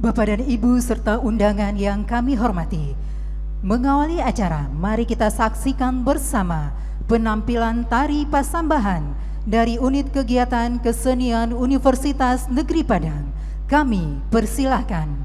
Bapak dan Ibu serta undangan yang kami hormati, mengawali acara, mari kita saksikan bersama penampilan tari Pasambahan dari Unit Kegiatan Kesenian Universitas Negeri Padang. Kami persilahkan.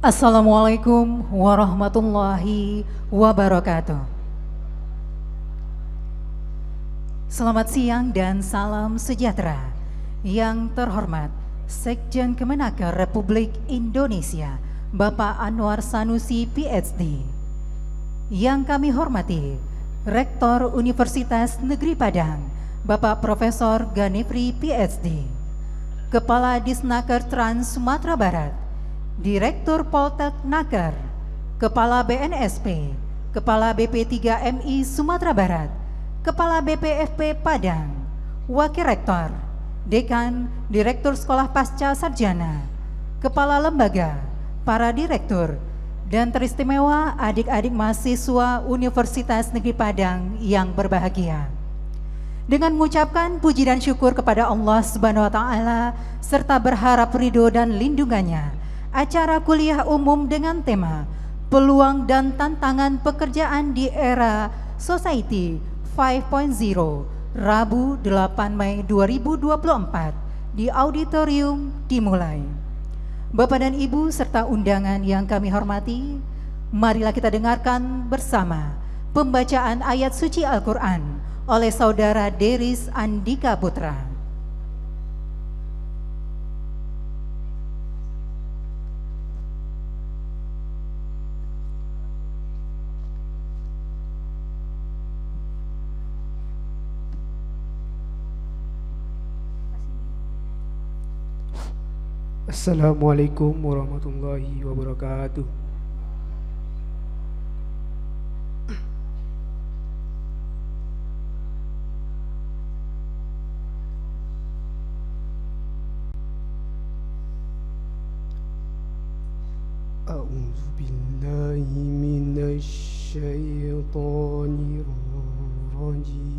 Assalamualaikum warahmatullahi wabarakatuh. Selamat siang dan salam sejahtera. Yang terhormat Sekjen Kemenaker Republik Indonesia Bapak Anwar Sanusi PhD. Yang kami hormati Rektor Universitas Negeri Padang Bapak Profesor Ganefri PhD, Kepala Disnaker Trans Sumatera Barat, Direktur Poltek Naker, Kepala BNSP, Kepala BP3MI Sumatera Barat, Kepala BPFP Padang, Wakil Rektor, Dekan, Direktur Sekolah Pasca Sarjana, Kepala Lembaga, para Direktur, dan teristimewa adik-adik mahasiswa Universitas Negeri Padang yang berbahagia. Dengan mengucapkan puji dan syukur kepada Allah Subhanahu wa Ta'ala serta berharap ridho dan lindungannya, acara kuliah umum dengan tema Peluang dan Tantangan Pekerjaan di Era Society 5.0 Rabu 8 Mei 2024 di auditorium dimulai. Bapak dan Ibu serta undangan yang kami hormati, marilah kita dengarkan bersama pembacaan ayat suci Al-Quran oleh Saudara Deris Andika Putra. Assalamualaikum warahmatullahi wabarakatuh. A'udzu billahi minasy syaithanir rajim.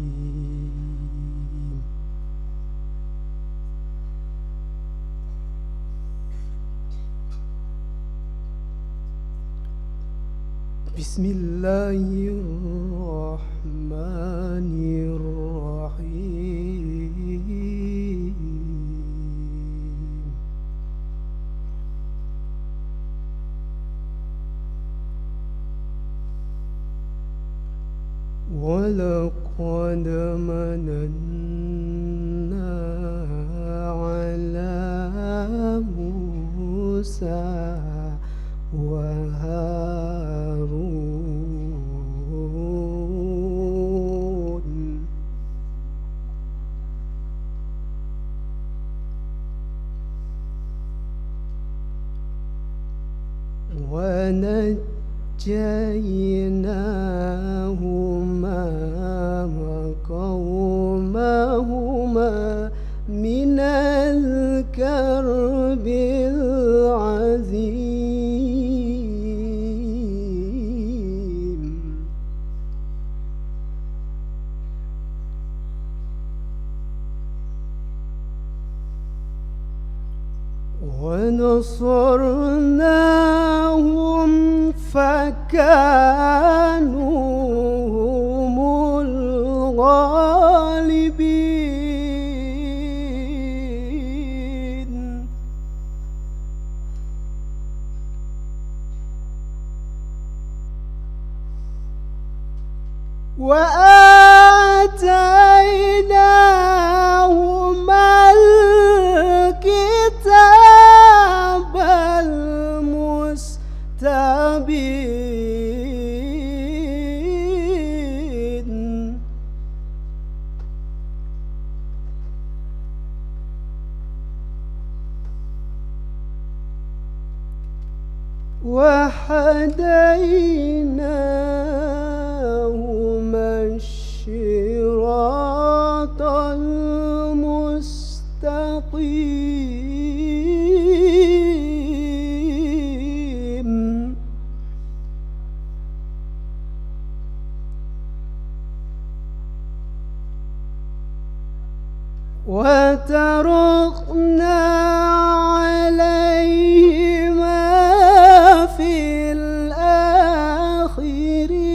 Bismillahirrahmanirrahim. Walaqad mananna ala Musa wa Harun. Wa najjaynahuma wa qaumahuma minal karbil azim. Wa nasarnahum fakanu humul ghalibin. Wa atainahumal kitabal mustabin. Wa hadainahuma syiratal mustaqim. Wa tarakna alaihima fil akhirin.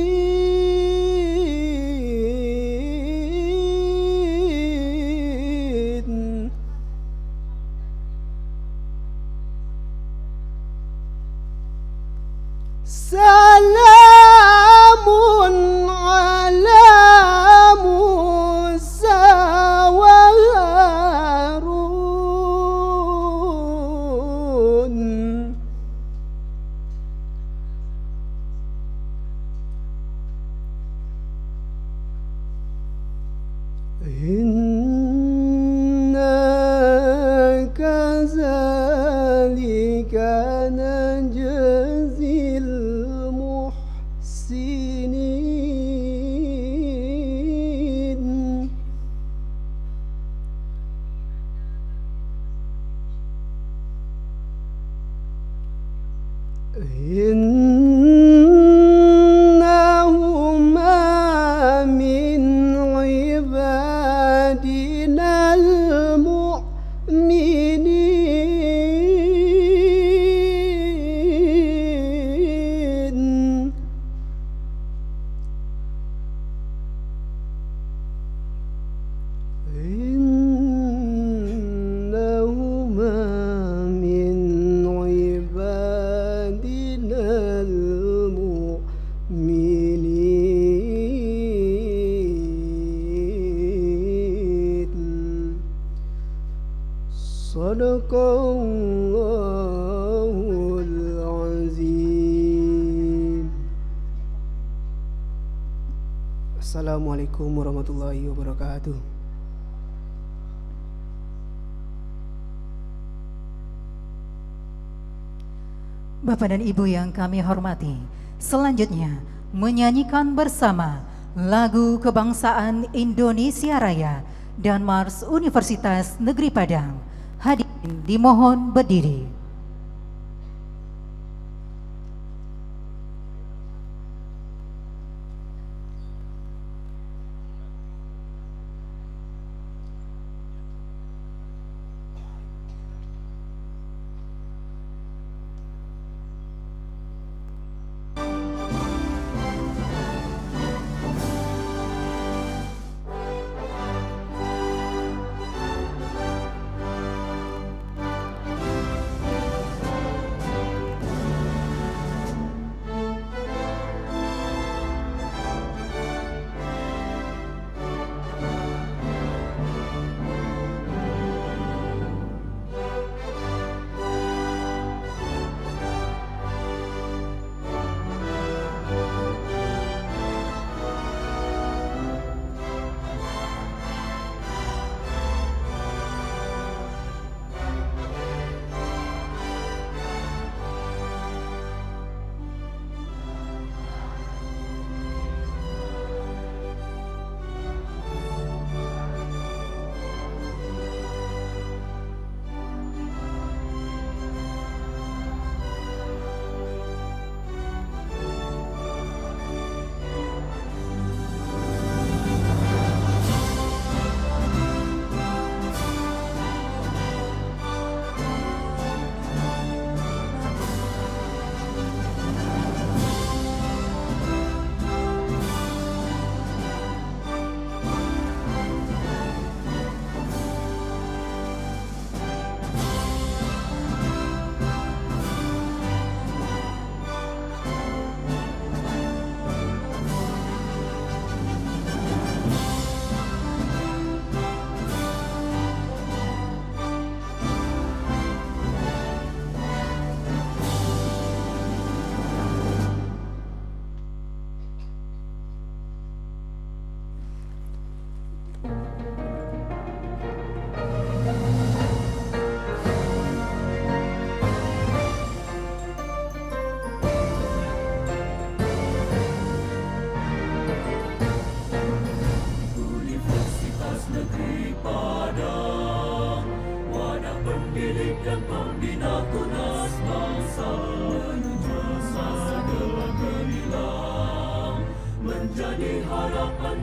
إنا كذلك نجزي المحسنين إنهما من عبادنا المؤمنين إنهما من عبادنا المؤمنين صدق الله العظيم. Assalamualaikum warahmatullahi wabarakatuh. Bapak dan Ibu yang kami hormati, selanjutnya menyanyikan bersama lagu kebangsaan Indonesia Raya dan Mars Universitas Negeri Padang. Hadirin dimohon berdiri.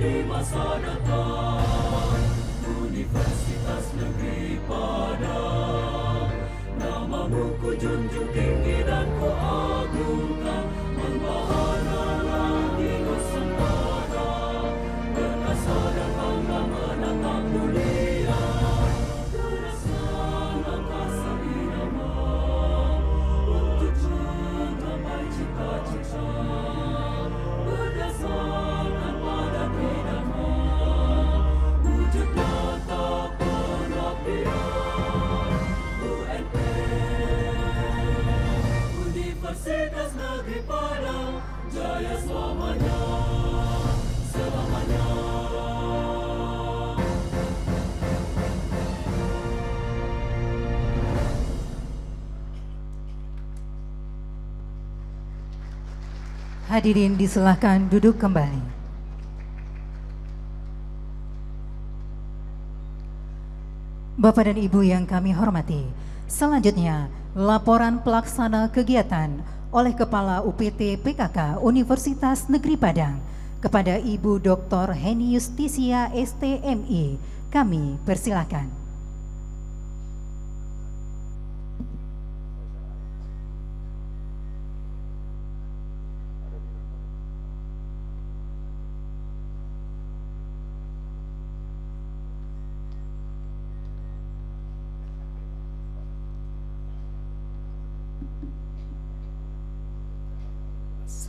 di masa datang. Universitas Negeri Padang, namamu ku junjung tinggi dan ku agungkan, membahana lagi Nusantara, berasa dan bangga menatap dunia, terasa angkasa irama, untuk mencapai cita-cita, berdasarkan pada pidana, wujud nyata pengabdian UNP. Hadirin disilahkan duduk kembali. Bapak dan Ibu yang kami hormati, selanjutnya laporan pelaksana kegiatan oleh Kepala UPT PKK Universitas Negeri Padang kepada Ibu Dr. Heni Yustisia STMI. Kami persilakan.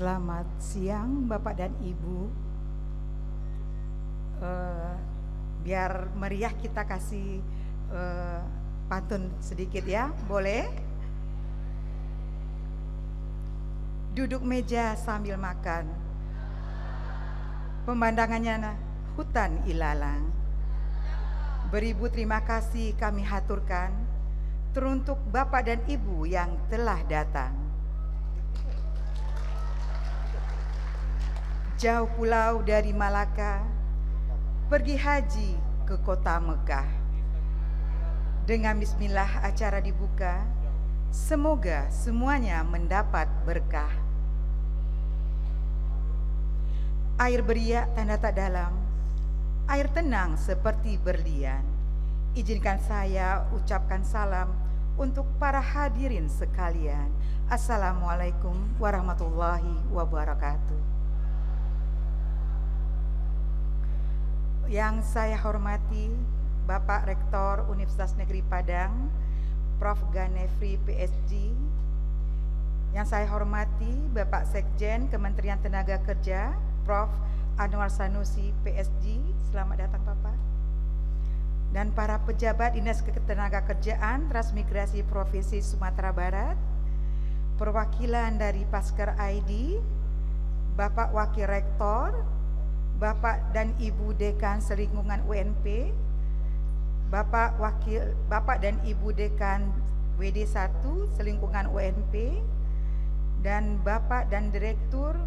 Selamat siang Bapak dan Ibu. Biar meriah kita kasih pantun sedikit ya, boleh? Duduk meja sambil makan, pemandangannya hutan ilalang. Beribu terima kasih kami haturkan teruntuk Bapak dan Ibu yang telah datang. Jauh pulau dari Malaka, pergi haji ke kota Mekah. Dengan bismillah acara dibuka, semoga semuanya mendapat berkah. Air beriak tanda tak dalam, air tenang seperti berlian. Izinkan saya ucapkan salam untuk para hadirin sekalian. Assalamualaikum warahmatullahi wabarakatuh. Yang saya hormati Bapak Rektor Universitas Negeri Padang, Prof. Ganefri PSG. Yang saya hormati Bapak Sekjen Kementerian Tenaga Kerja, Prof. Anwar Sanusi PSG. Selamat datang Bapak. Dan para pejabat Dinas Ketenagakerjaan Transmigrasi Provinsi Sumatera Barat, perwakilan dari Pasker ID, Bapak Wakil Rektor, Bapak dan Ibu Dekan Selingkungan UNP, Bapak dan Ibu Dekan WD1 Selingkungan UNP, dan Bapak dan Direktur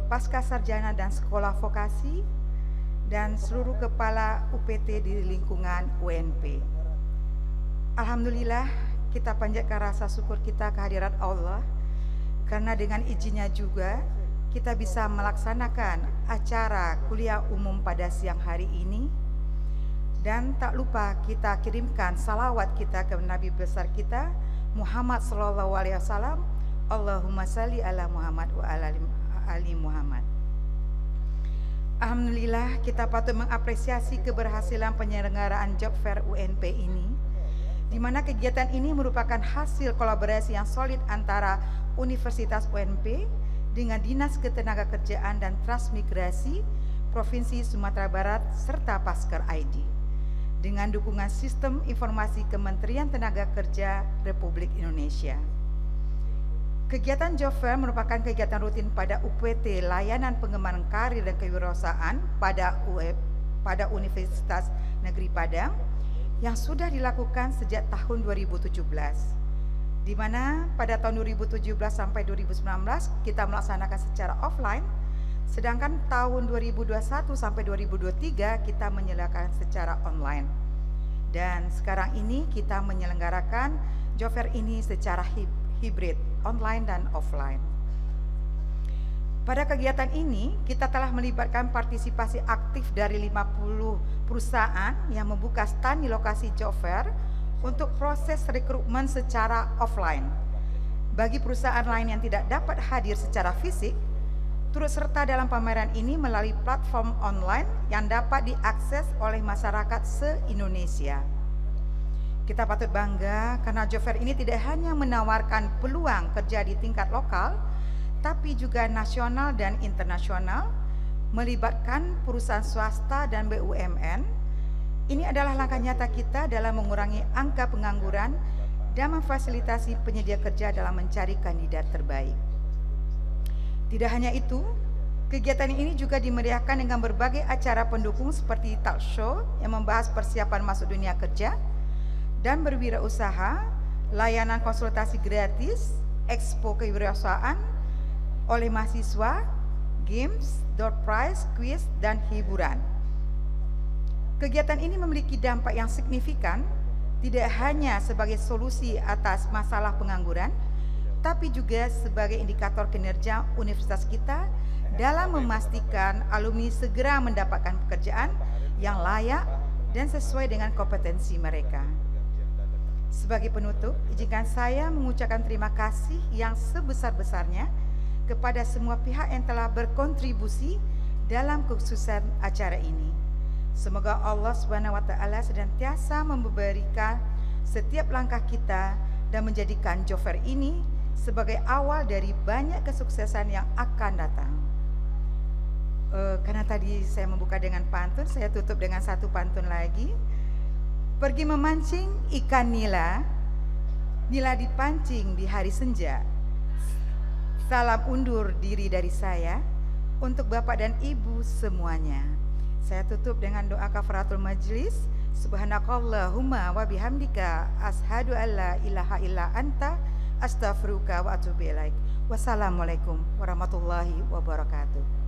Pasca Sarjana dan Sekolah Vokasi, dan seluruh kepala UPT di lingkungan UNP. Alhamdulillah, kita panjatkan rasa syukur kita kehadirat Allah, karena dengan izinnya juga kita bisa melaksanakan acara kuliah umum pada siang hari ini. Dan tak lupa kita kirimkan salawat kita ke Nabi besar kita Muhammad sallallahu alaihi wasallam. Allahumma salli ala Muhammad wa ala ali Muhammad. Alhamdulillah, kita patut mengapresiasi keberhasilan penyelenggaraan Job Fair UNP ini, di mana kegiatan ini merupakan hasil kolaborasi yang solid antara Universitas UNP dengan Dinas Ketenagakerjaan dan Transmigrasi Provinsi Sumatera Barat serta Pasker ID dengan dukungan Sistem Informasi Kementerian Tenaga Kerja Republik Indonesia. Kegiatan Job Fair merupakan kegiatan rutin pada UPT Layanan Pengembangan Karir dan Kewirausahaan pada Universitas Negeri Padang yang sudah dilakukan sejak tahun 2017. Di mana pada tahun 2017 sampai 2019 kita melaksanakan secara offline, sedangkan tahun 2021 sampai 2023 kita menyelenggarakan secara online. Dan sekarang ini kita menyelenggarakan Job Fair ini secara hibrid, online dan offline. Pada kegiatan ini kita telah melibatkan partisipasi aktif dari 50 perusahaan yang membuka stand di lokasi Job Fair untuk proses rekrutmen secara offline. Bagi perusahaan lain yang tidak dapat hadir secara fisik, turut serta dalam pameran ini melalui platform online yang dapat diakses oleh masyarakat se-Indonesia. Kita patut bangga karena Job Fair ini tidak hanya menawarkan peluang kerja di tingkat lokal, tapi juga nasional dan internasional, melibatkan perusahaan swasta dan BUMN. Ini adalah langkah nyata kita dalam mengurangi angka pengangguran dan memfasilitasi penyedia kerja dalam mencari kandidat terbaik. Tidak hanya itu, kegiatan ini juga dimeriahkan dengan berbagai acara pendukung seperti talk show yang membahas persiapan masuk dunia kerja dan berwirausaha, layanan konsultasi gratis, expo kewirausahaan, oleh mahasiswa, games, door prize, quiz, dan hiburan. Kegiatan ini memiliki dampak yang signifikan, tidak hanya sebagai solusi atas masalah pengangguran, tapi juga sebagai indikator kinerja universitas kita dalam memastikan alumni segera mendapatkan pekerjaan yang layak dan sesuai dengan kompetensi mereka. Sebagai penutup, izinkan saya mengucapkan terima kasih yang sebesar-besarnya kepada semua pihak yang telah berkontribusi dalam kesuksesan acara ini. Semoga Allah SWT senantiasa memberikan setiap langkah kita dan menjadikan job fair ini sebagai awal dari banyak kesuksesan yang akan datang. Karena tadi saya membuka dengan pantun, saya tutup dengan satu pantun lagi. Pergi memancing ikan nila, nila dipancing di hari senja. Salam undur diri dari saya untuk Bapak dan Ibu semuanya. Saya tutup dengan doa kafaratul majlis. Subhanakallahumma wa bihamdika ashadu an la ilaha illa anta astaghfiruka wa atubu ilaik. Wassalamualaikum warahmatullahi wabarakatuh.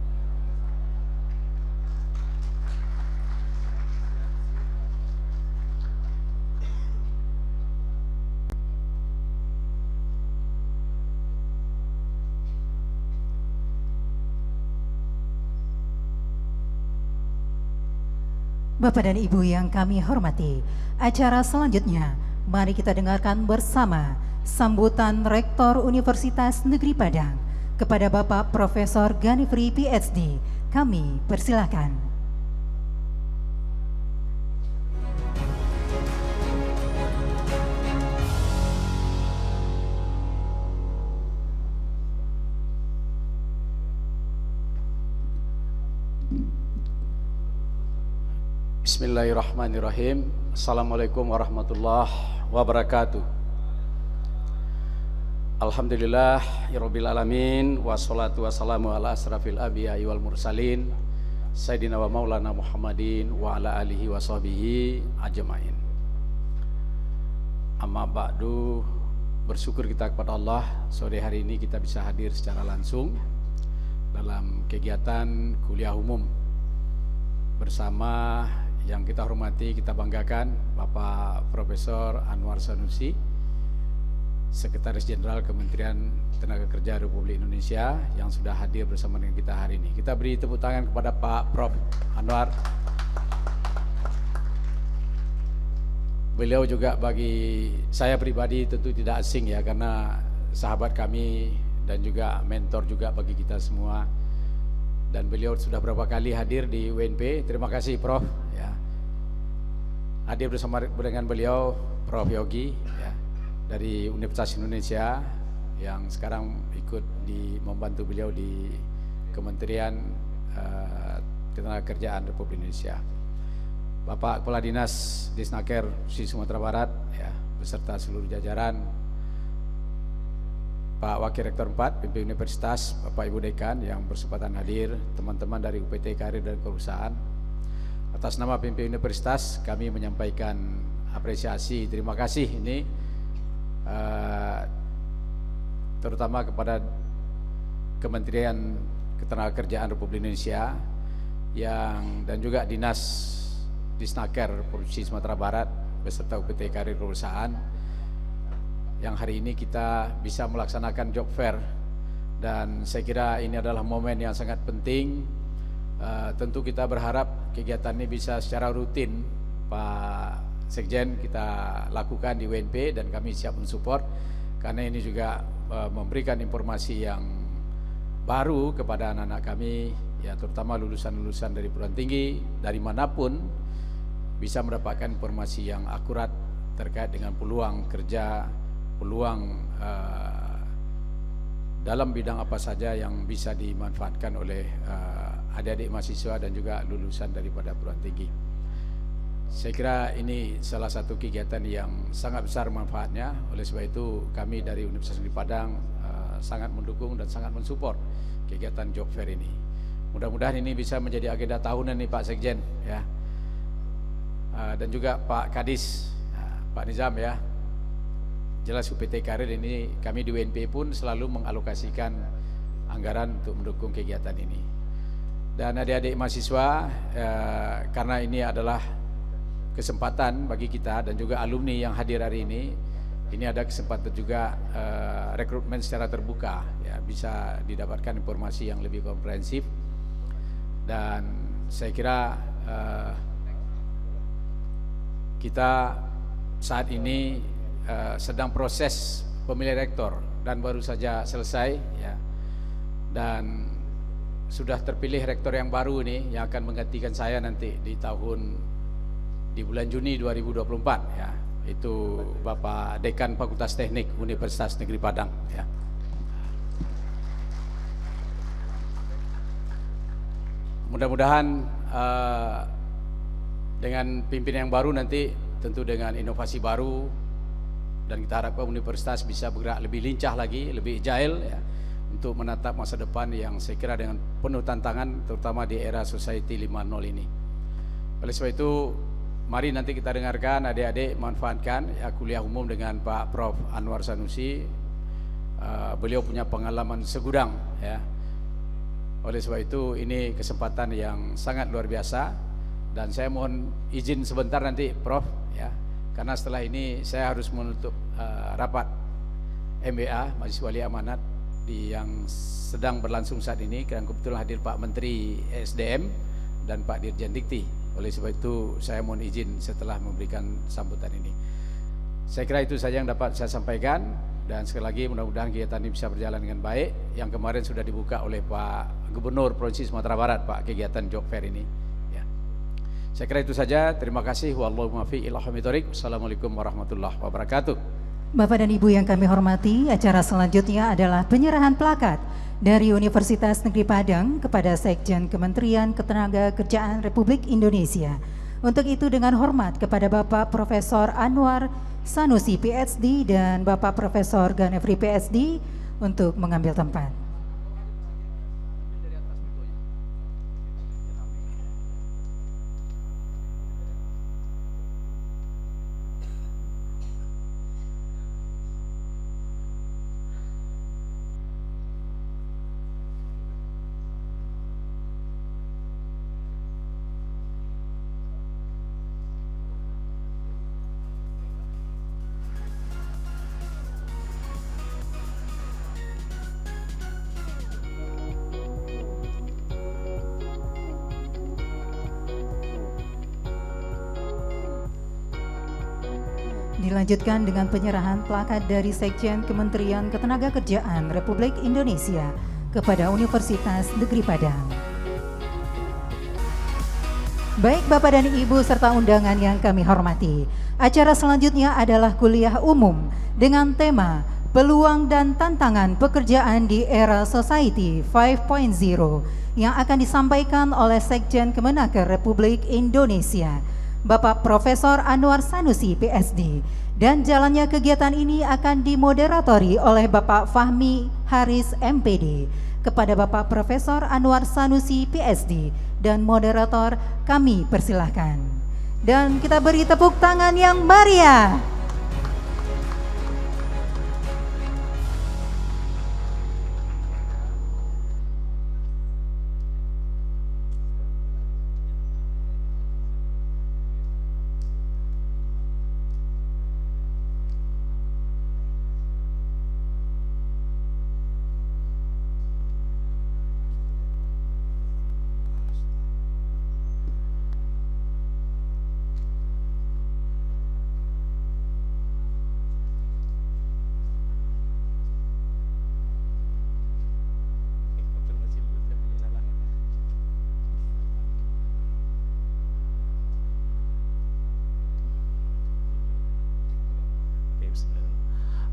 Bapak dan Ibu yang kami hormati, acara selanjutnya mari kita dengarkan bersama sambutan Rektor Universitas Negeri Padang kepada Bapak Profesor Ghanifri PhD. Kami persilakan. Bismillahirrahmanirrahim. Assalamualaikum warahmatullahi wabarakatuh. Alhamdulillah Rabbil alamin, wassalatu wassalamu ala asrafil anbiya'i wal mursalin Sayyidina wa maulana Muhammadin wa ala alihi wa sahbihi ajmain. Amma ba'du, bersyukur kita kepada Allah, sore hari ini kita bisa hadir secara langsung dalam kegiatan kuliah umum bersama yang kita hormati, kita banggakan Bapak Profesor Anwar Sanusi, Sekretaris Jenderal Kementerian Tenaga Kerja Republik Indonesia yang sudah hadir bersama dengan kita hari ini. Kita beri tepuk tangan kepada Pak Prof. Anwar. Beliau juga bagi saya pribadi tentu tidak asing ya, karena sahabat kami dan juga mentor juga bagi kita semua. Dan beliau sudah berapa kali hadir di UNP. Terima kasih Prof. Ya. Hadir bersama dengan beliau Prof. Yogi ya, dari Universitas Indonesia yang sekarang ikut membantu beliau di Kementerian Ketenagakerjaan Republik Indonesia. Bapak Kepala Dinas Disnaker Sumatera Barat ya, beserta seluruh jajaran, Pak Wakil Rektor 4 PIMP Universitas, Bapak Ibu Dekan yang bersempatan hadir, teman-teman dari UPT Karir dan Kewirausahaan. Atas nama PIMP Universitas kami menyampaikan apresiasi, terima kasih ini terutama kepada Kementerian Ketenagakerjaan Republik Indonesia dan juga Dinas Disnaker Provinsi Sumatera Barat beserta UPT Karir Kewirausahaan yang hari ini kita bisa melaksanakan job fair, dan saya kira ini adalah momen yang sangat penting. Tentu kita berharap kegiatan ini bisa secara rutin Pak Sekjen kita lakukan di UNP, dan kami siap mensupport karena ini juga memberikan informasi yang baru kepada anak-anak kami ya, terutama lulusan-lulusan dari perguruan tinggi dari manapun bisa mendapatkan informasi yang akurat terkait dengan peluang kerja, peluang dalam bidang apa saja yang bisa dimanfaatkan oleh adik-adik mahasiswa dan juga lulusan daripada perguruan tinggi. Saya kira ini salah satu kegiatan yang sangat besar manfaatnya. Oleh sebab itu kami dari Universitas Negeri Padang sangat mendukung dan sangat mensupport kegiatan job fair ini. Mudah-mudahan ini bisa menjadi agenda tahunan nih Pak Sekjen ya, dan juga Pak Kadis, Pak Nizam ya. Jelas UPT Karir ini kami di UNP pun selalu mengalokasikan anggaran untuk mendukung kegiatan ini. Dan adik-adik mahasiswa, karena ini adalah kesempatan bagi kita dan juga alumni yang hadir hari ini ada kesempatan juga rekrutmen secara terbuka, ya, bisa didapatkan informasi yang lebih komprehensif. Dan saya kira kita saat ini sedang proses pemilihan rektor dan baru saja selesai, ya, dan sudah terpilih rektor yang baru ini yang akan menggantikan saya nanti di bulan Juni 2024, ya, itu Bapak Dekan Fakultas Teknik Universitas Negeri Padang, ya. Mudah-mudahan dengan pimpinan yang baru nanti tentu dengan inovasi baru, dan kita harapkan universitas bisa bergerak lebih lincah lagi, lebih agile, ya, untuk menatap masa depan yang saya kira dengan penuh tantangan, terutama di era Society 5.0 ini. Oleh sebab itu, mari nanti kita dengarkan, adik-adik manfaatkan ya, kuliah umum dengan Pak Prof. Anwar Sanusi. Beliau punya pengalaman segudang, ya. Oleh sebab itu ini kesempatan yang sangat luar biasa, dan saya mohon izin sebentar nanti Prof, ya, karena setelah ini saya harus menutup rapat MBA Majelis Wali Amanat yang sedang berlangsung saat ini, karena kebetulan hadir Pak Menteri SDM dan Pak Dirjen Dikti. Oleh sebab itu saya mohon izin setelah memberikan sambutan ini. Saya kira itu saja yang dapat saya sampaikan, dan sekali lagi mudah-mudahan kegiatan ini bisa berjalan dengan baik. Yang kemarin sudah dibuka oleh Pak Gubernur Provinsi Sumatera Barat, Pak, kegiatan job fair ini, ya. Saya kira itu saja. Terima kasih. Wallahu muwaffiq ila aqwamit thoriq. Assalamualaikum warahmatullahi wabarakatuh. Bapak dan Ibu yang kami hormati, acara selanjutnya adalah penyerahan plakat dari Universitas Negeri Padang kepada Sekjen Kementerian Ketenagakerjaan Republik Indonesia. Untuk itu dengan hormat kepada Bapak Profesor Anwar Sanusi PhD dan Bapak Profesor Ganefri PhD untuk mengambil tempat. Dilanjutkan dengan penyerahan plakat dari Sekjen Kementerian Ketenagakerjaan Republik Indonesia kepada Universitas Negeri Padang. Baik Bapak dan Ibu serta undangan yang kami hormati, acara selanjutnya adalah kuliah umum dengan tema Peluang dan Tantangan Pekerjaan di Era Society 5.0 yang akan disampaikan oleh Sekjen Kemenaker Republik Indonesia, Bapak Profesor Anwar Sanusi PhD, dan jalannya kegiatan ini akan dimoderatori oleh Bapak Fahmi Haris MPD. Kepada Bapak Profesor Anwar Sanusi PhD dan moderator kami persilahkan. Dan kita beri tepuk tangan yang meriah.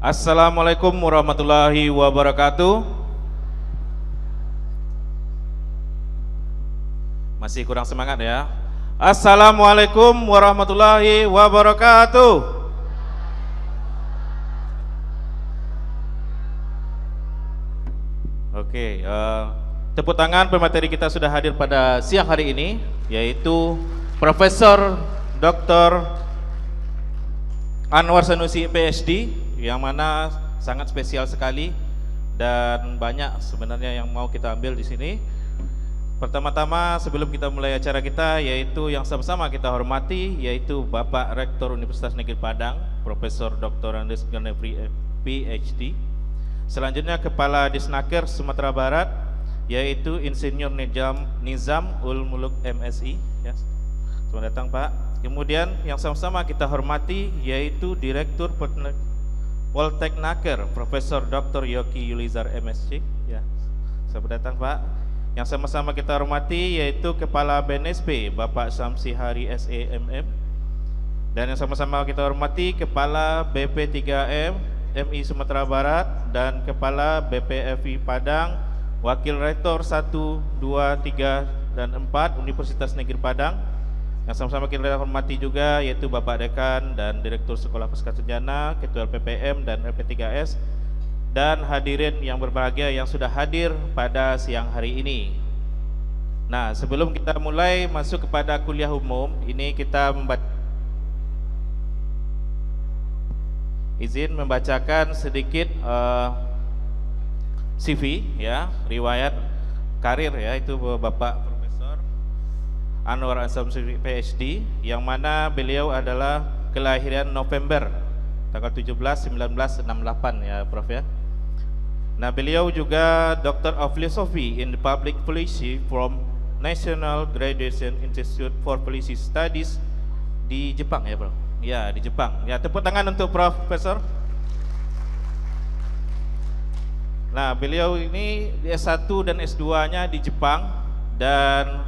Assalamualaikum warahmatullahi wabarakatuh. Masih kurang semangat ya. Assalamualaikum warahmatullahi wabarakatuh. Oke, tepuk tangan pemateri kita sudah hadir pada siang hari ini, yaitu Profesor Dr. Anwar Sanusi PhD, yang mana sangat spesial sekali dan banyak sebenarnya yang mau kita ambil di sini. Pertama-tama sebelum kita mulai acara kita, yaitu yang sama-sama kita hormati, yaitu Bapak Rektor Universitas Negeri Padang, Profesor Dr. Andes Ganefri PhD. Selanjutnya Kepala Disnaker Sumatera Barat, yaitu Insinyur Nizam Ul Muluk MSI. Ya. Selamat datang Pak. Kemudian yang sama-sama kita hormati, yaitu Direktur Polteknaker, Profesor Dr. Yoki Yulizar MSc. Ya. Selamat datang Pak. Yang sama-sama kita hormati yaitu Kepala BNSP Bapak Samsi Hari SEMM, dan yang sama-sama kita hormati Kepala BP3M MI Sumatera Barat dan Kepala BPFI Padang, Wakil Rektor 1, 2, 3, dan 4 Universitas Negeri Padang. Yang sama-sama kita hormati juga yaitu Bapak Dekan dan Direktur Sekolah Pascasarjana, Ketua LPPM dan LP3S, dan hadirin yang berbahagia yang sudah hadir pada siang hari ini. Nah, sebelum kita mulai masuk kepada kuliah umum, ini kita izin membacakan sedikit CV ya, riwayat karir ya, itu Bapak Profesor Anwar Asamsuri PhD, yang mana beliau adalah kelahiran November tanggal 17 1968 ya Prof ya. Nah, beliau juga Doctor of Philosophy in the Public Policy from National Graduation Institute for Policy Studies di Jepang ya Bro. Ya, di Jepang. Ya, tepuk tangan untuk Profesor. Nah, beliau ini S1 dan S2-nya di Jepang, dan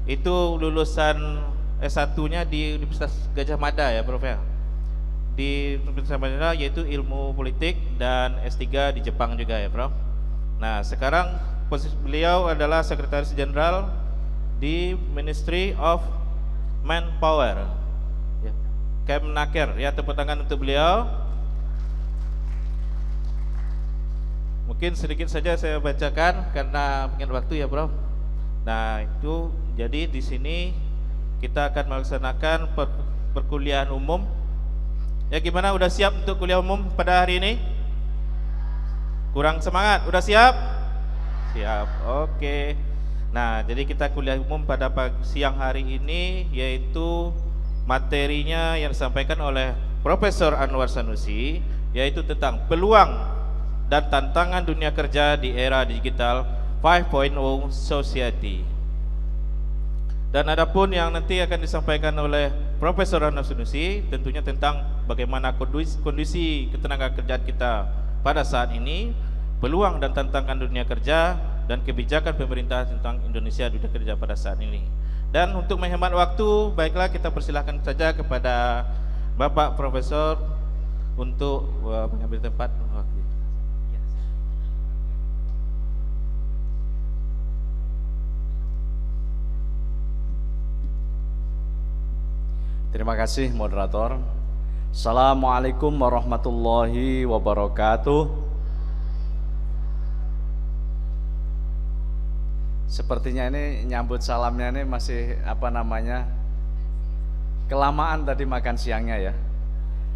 itu lulusan S1-nya di Universitas Gajah Mada ya Prof ya. Di Universitas Gajah Mada, yaitu ilmu politik, dan S3 di Jepang juga ya Prof. Nah, sekarang posisi beliau adalah Sekretaris Jenderal di Ministry of Manpower ya, Kemnaker ya, tepuk tangan untuk beliau. Mungkin sedikit saja saya bacakan karena pengen waktu ya Prof. Nah, itu jadi di sini kita akan melaksanakan perkuliahan umum. Ya, gimana, udah siap untuk kuliah umum pada hari ini? Kurang semangat, udah siap? Siap, oke. Nah, jadi kita kuliah umum pada siang hari ini, yaitu materinya yang disampaikan oleh Profesor Anwar Sanusi, yaitu tentang peluang dan tantangan dunia kerja di era digital 5.0 society. Dan adapun yang nanti akan disampaikan oleh Profesor Anwar Sanusi tentunya tentang bagaimana kondisi ketenaga kerjaan kita pada saat ini, peluang dan tantangan dunia kerja, dan kebijakan pemerintah tentang Indonesia dunia kerja pada saat ini. Dan untuk menghemat waktu, baiklah kita persilahkan saja kepada Bapak Profesor untuk mengambil tempat. Terima kasih moderator. Assalamualaikum warahmatullahi wabarakatuh. Sepertinya ini nyambut salamnya ini masih kelamaan tadi makan siangnya ya.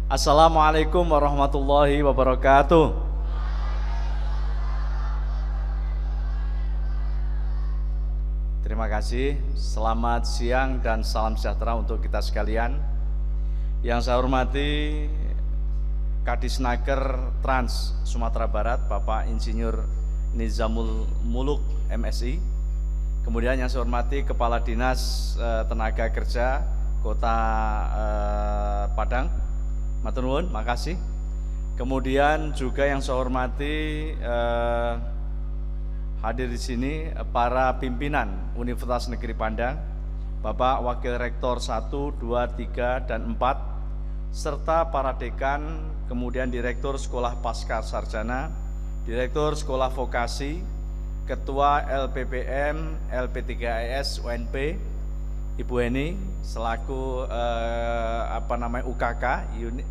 Assalamualaikum warahmatullahi wabarakatuh. Terima kasih, selamat siang dan salam sejahtera untuk kita sekalian. Yang saya hormati Kadisnaker Trans Sumatera Barat, Bapak Insinyur Nizamul Muluk MSI. Kemudian yang saya hormati Kepala Dinas Tenaga Kerja Kota Padang, matur nuwun, makasih. Kemudian juga yang saya hormati hadir di sini para pimpinan Universitas Negeri Padang, Bapak Wakil Rektor 1, 2, 3, dan 4, serta para dekan, kemudian Direktur Sekolah Pascasarjana, Direktur Sekolah Vokasi, Ketua LPPM, LP3S, UNP, Ibu Eni, selaku UKK, unit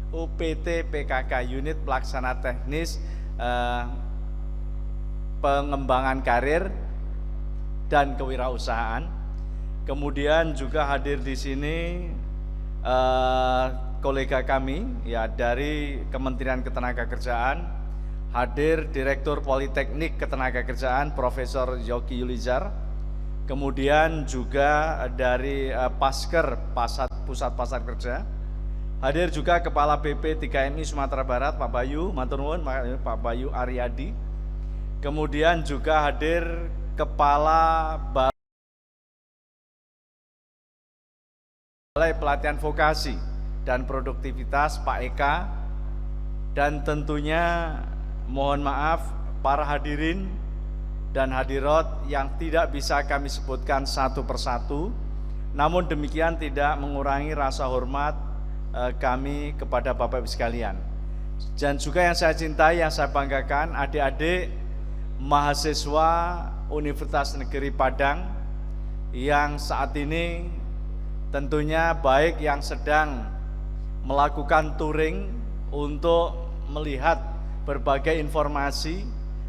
UPT PKK, unit pelaksana teknis pengembangan karir dan kewirausahaan. Kemudian juga hadir di sini kolega kami ya dari Kementerian Ketenagakerjaan, hadir Direktur Politeknik Ketenagakerjaan Profesor Yogi Yulizar, kemudian juga dari Pasker Pusat Pasar Kerja, hadir juga Kepala BP 3MI Sumatera Barat Pak Bayu, matur nuwun Pak Bayu Aryadi, kemudian juga hadir Kepala Balai Pelatihan Vokasi dan Produktivitas Pak Eka, dan tentunya mohon maaf para hadirin dan hadirat yang tidak bisa kami sebutkan satu persatu, namun demikian tidak mengurangi rasa hormat kami kepada Bapak Ibu sekalian. Dan juga yang saya cintai, yang saya banggakan, adik-adik mahasiswa Universitas Negeri Padang yang saat ini tentunya baik yang sedang melakukan touring untuk melihat berbagai informasi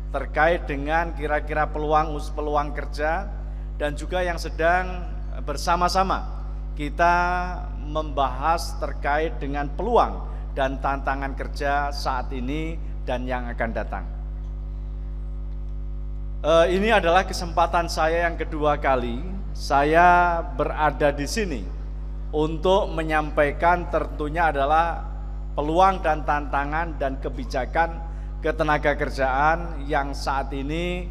terkait dengan kira-kira peluang kerja, dan juga yang sedang bersama-sama kita membahas terkait dengan peluang dan tantangan kerja saat ini dan yang akan datang. Ini adalah kesempatan saya yang kedua kali saya berada di sini untuk menyampaikan tentunya adalah peluang dan tantangan dan kebijakan ketenagakerjaan yang saat ini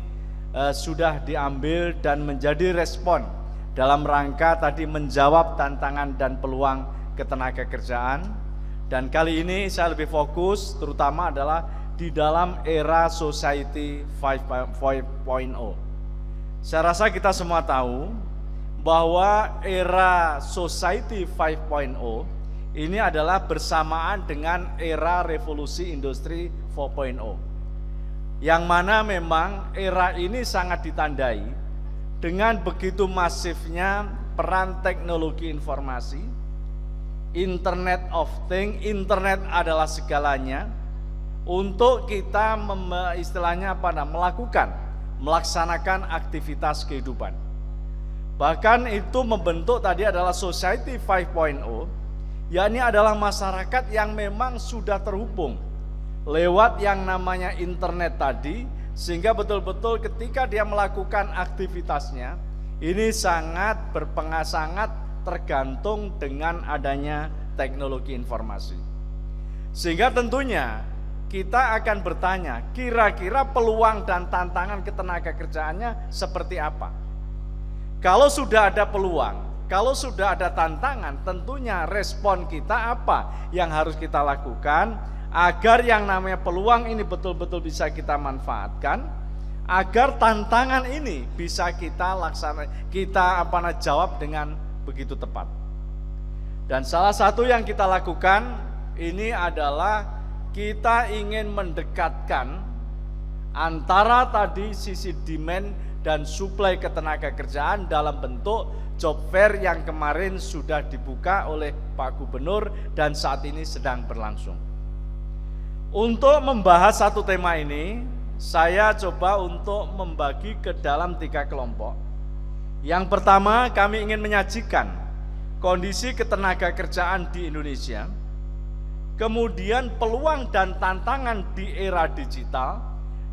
sudah diambil dan menjadi respon dalam rangka tadi menjawab tantangan dan peluang ketenagakerjaan. Dan kali ini saya lebih fokus terutama adalah di dalam era Society 5.0. Saya rasa kita semua tahu bahwa era Society 5.0 ini adalah bersamaan dengan era revolusi industri 4.0, yang mana memang era ini sangat ditandai dengan begitu masifnya peran teknologi informasi, Internet of Things, internet adalah segalanya, untuk kita melaksanakan aktivitas kehidupan. Bahkan itu membentuk tadi adalah Society 5.0, yakni adalah masyarakat yang memang sudah terhubung lewat yang namanya internet tadi, sehingga betul-betul ketika dia melakukan aktivitasnya ini sangat tergantung dengan adanya teknologi informasi. Sehingga tentunya kita akan bertanya, kira-kira peluang dan tantangan ketenagakerjaannya seperti apa? Kalau sudah ada peluang, kalau sudah ada tantangan, tentunya respon kita apa yang harus kita lakukan agar yang namanya peluang ini betul-betul bisa kita manfaatkan, agar tantangan ini bisa kita jawab dengan begitu tepat. Dan salah satu yang kita lakukan ini adalah kita ingin mendekatkan antara tadi sisi demand dan suplai ketenagakerjaan dalam bentuk job fair yang kemarin sudah dibuka oleh Pak Gubernur dan saat ini sedang berlangsung. Untuk membahas satu tema ini, saya coba untuk membagi ke dalam 3 kelompok. Yang pertama, kami ingin menyajikan kondisi ketenagakerjaan di Indonesia, kemudian peluang dan tantangan di era digital,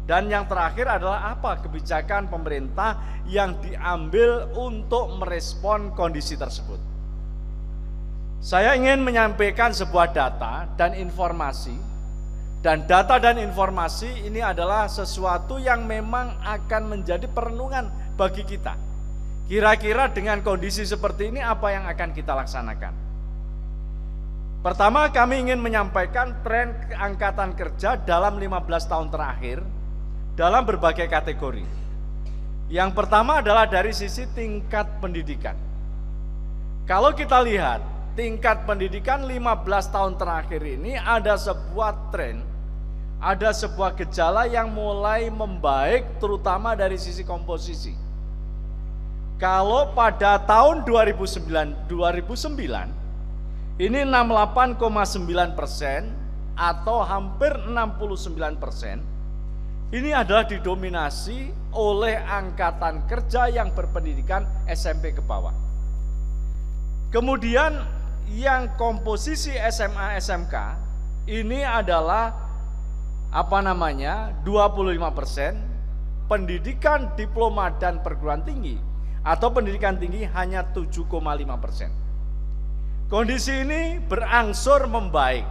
dan yang terakhir adalah apa kebijakan pemerintah yang diambil untuk merespon kondisi tersebut. Saya ingin menyampaikan sebuah data dan informasi, dan data dan informasi ini adalah sesuatu yang memang akan menjadi perenungan bagi kita. Kira-kira dengan kondisi seperti ini apa yang akan kita laksanakan? Pertama, kami ingin menyampaikan tren angkatan kerja dalam 15 tahun terakhir dalam berbagai kategori. Yang pertama adalah dari sisi tingkat pendidikan. Kalau kita lihat tingkat pendidikan 15 tahun terakhir ini ada sebuah tren, ada sebuah gejala yang mulai membaik terutama dari sisi komposisi. Kalau pada tahun 2009 ini 68,9% atau hampir 69%, ini adalah didominasi oleh angkatan kerja yang berpendidikan SMP ke bawah. Kemudian yang komposisi SMA SMK ini adalah 25% pendidikan diploma dan perguruan tinggi atau pendidikan tinggi hanya 7,5%. Kondisi ini berangsur membaik.